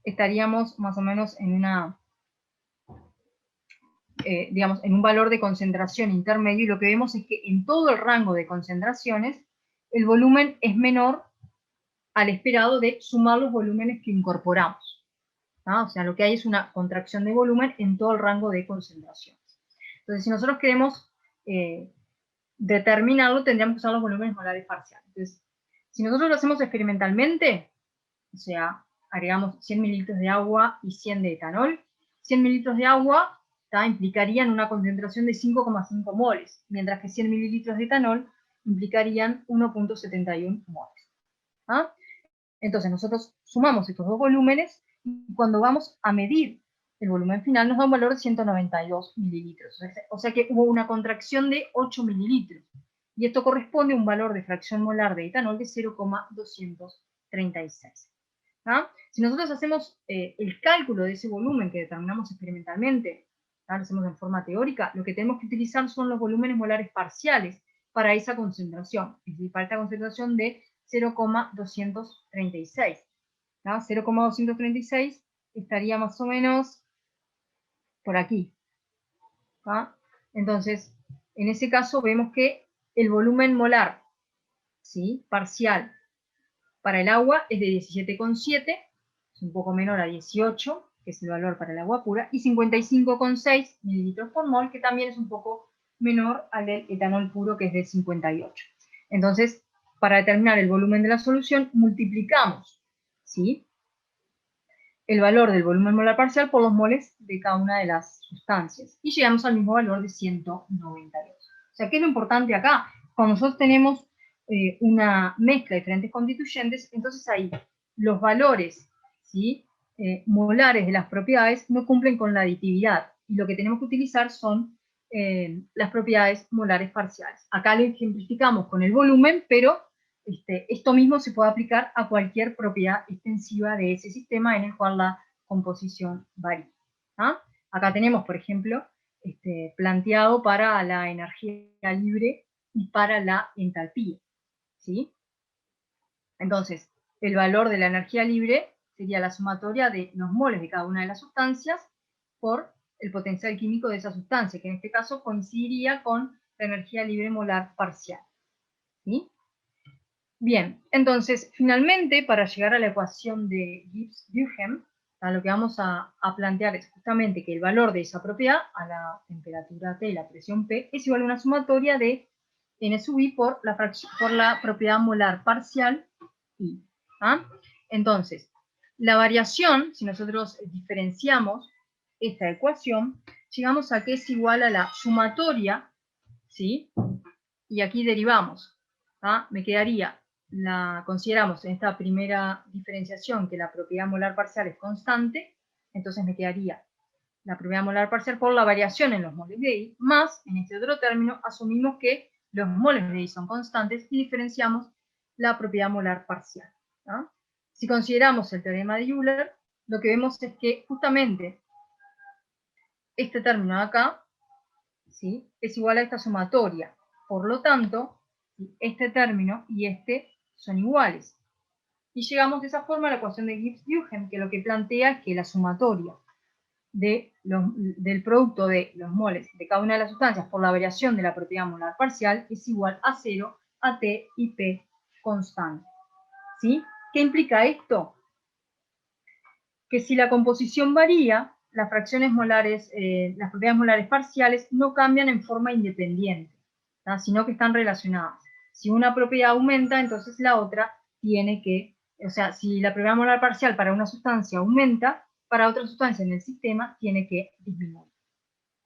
estaríamos más o menos en una, digamos, en un valor de concentración intermedio, y lo que vemos es que en todo el rango de concentraciones, el volumen es menor al esperado de sumar los volúmenes que incorporamos. O sea, lo que hay es una contracción de volumen en todo el rango de concentraciones. Entonces, si nosotros queremos determinarlo, tendríamos que usar los volúmenes molares parciales. Entonces, si nosotros lo hacemos experimentalmente, o sea, agregamos 100 mililitros de agua y 100 de etanol, 100 mililitros de agua implicarían una concentración de 5,5 moles, mientras que 100 mililitros de etanol implicarían 1,71 moles. ¿Ah? Entonces nosotros sumamos estos dos volúmenes y cuando vamos a medir el volumen final nos da un valor de 192 mililitros. O sea que hubo una contracción de 8 mililitros. Y esto corresponde a un valor de fracción molar de etanol de 0,236. ¿Ah? Si nosotros hacemos el cálculo de ese volumen que determinamos experimentalmente, lo hacemos en forma teórica, lo que tenemos que utilizar son los volúmenes molares parciales para esa concentración, es decir, para esta concentración de 0,236. 0,236 estaría más o menos por aquí. ¿Ah? Entonces, en ese caso vemos que el volumen molar, ¿sí?, parcial para el agua es de 17,7, es un poco menor a 18, que es el valor para el agua pura, y 55,6 mililitros por mol, que también es un poco menor al del etanol puro, que es de 58. Entonces, para determinar el volumen de la solución, multiplicamos, ¿sí?, el valor del volumen molar parcial por los moles de cada una de las sustancias. Y llegamos al mismo valor de 192. O sea, ¿qué es lo importante acá? Cuando nosotros tenemos una mezcla de diferentes constituyentes, entonces ahí los valores, ¿sí?, molares de las propiedades no cumplen con la aditividad. Y lo que tenemos que utilizar son las propiedades molares parciales. Acá lo ejemplificamos con el volumen, pero esto mismo se puede aplicar a cualquier propiedad extensiva de ese sistema en el cual la composición varía. ¿Ah? Acá tenemos, por ejemplo, planteado para la energía libre y para la entalpía, ¿sí? Entonces, el valor de la energía libre sería la sumatoria de los moles de cada una de las sustancias por el potencial químico de esa sustancia, que en este caso coincidiría con la energía libre molar parcial, ¿sí? Bien, entonces, finalmente, para llegar a la ecuación de Gibbs-Duhem, lo que vamos a plantear es justamente que el valor de esa propiedad a la temperatura T y la presión P es igual a una sumatoria de N sub I por la propiedad molar parcial I. ¿Ah? Entonces, la variación, si nosotros diferenciamos esta ecuación, llegamos a que es igual a la sumatoria, ¿sí? Y aquí derivamos. Me quedaría, consideramos en esta primera diferenciación que la propiedad molar parcial es constante, entonces me quedaría la propiedad molar parcial por la variación en los moles de I, más, en este otro término, asumimos que los moles de I son constantes y diferenciamos la propiedad molar parcial. Si consideramos el teorema de Euler, lo que vemos es que justamente este término de acá, ¿sí?, es igual a esta sumatoria. Por lo tanto, este término y este son iguales. Y llegamos de esa forma a la ecuación de Gibbs-Duhem, que lo que plantea es que la sumatoria del producto de los moles de cada una de las sustancias por la variación de la propiedad molar parcial es igual a 0 a T y P constante. ¿Sí? ¿Qué implica esto? Que si la composición varía, las fracciones molares, las propiedades molares parciales no cambian en forma independiente, sino que están relacionadas. Si una propiedad aumenta, entonces la otra tiene que, o sea, si la propiedad molar parcial para una sustancia aumenta, para otra sustancia en el sistema tiene que disminuir.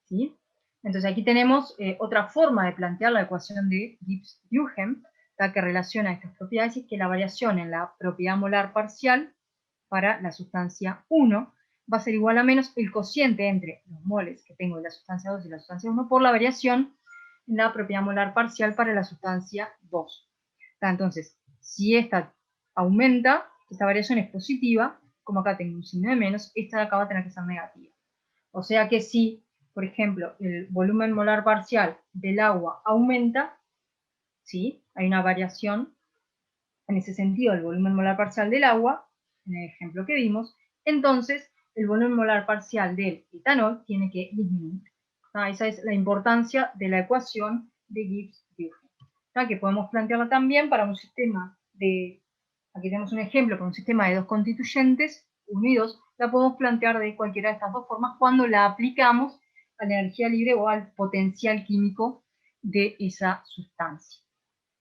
¿Sí? Entonces aquí tenemos otra forma de plantear la ecuación de Gibbs-Duhem, que relaciona estas propiedades, y es que la variación en la propiedad molar parcial para la sustancia 1 va a ser igual a menos el cociente entre los moles que tengo de la sustancia 2 y la sustancia 1 por la variación en la propiedad molar parcial para la sustancia 2. Entonces, si esta aumenta, esta variación es positiva, como acá tengo un signo de menos, esta de acá va a tener que ser negativa. O sea que si, por ejemplo, el volumen molar parcial del agua aumenta, ¿sí?, hay una variación en ese sentido del volumen molar parcial del agua, en el ejemplo que vimos, entonces el volumen molar parcial del etanol tiene que disminuir. Esa es la importancia de la ecuación de Gibbs-Duhem, que podemos plantearla también para un sistema de, aquí tenemos un ejemplo para un sistema de dos constituyentes, 1 y 2, la podemos plantear de cualquiera de estas dos formas cuando la aplicamos a la energía libre o al potencial químico de esa sustancia.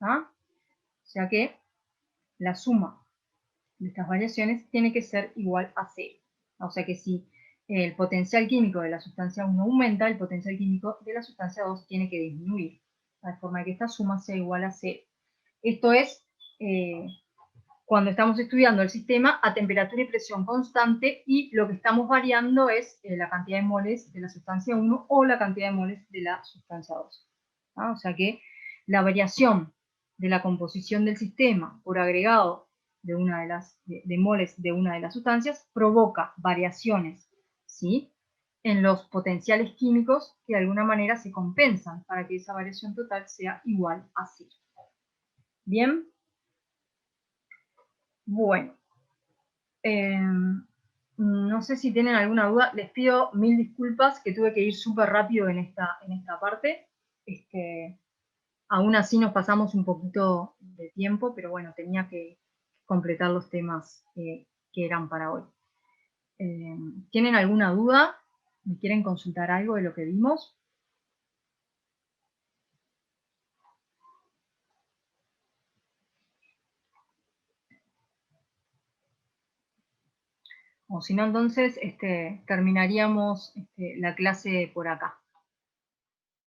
¿Ah? O sea que la suma de estas variaciones tiene que ser igual a 0. O sea que si el potencial químico de la sustancia 1 aumenta, el potencial químico de la sustancia 2 tiene que disminuir, de forma que esta suma sea igual a 0. Esto es cuando estamos estudiando el sistema a temperatura y presión constante y lo que estamos variando es la cantidad de moles de la sustancia 1 o la cantidad de moles de la sustancia 2. ¿Ah? O sea que la variación de la composición del sistema por agregado de una de las de moles de una de las sustancias provoca variaciones, ¿sí?, en los potenciales químicos que de alguna manera se compensan para que esa variación total sea igual a 0. Bien. Bueno, no sé si tienen alguna duda. Les pido mil disculpas que tuve que ir súper rápido en esta parte. Aún así nos pasamos un poquito de tiempo, pero bueno, tenía que completar los temas que eran para hoy. ¿Tienen alguna duda? ¿Me quieren consultar algo de lo que vimos? O si no, entonces terminaríamos la clase por acá.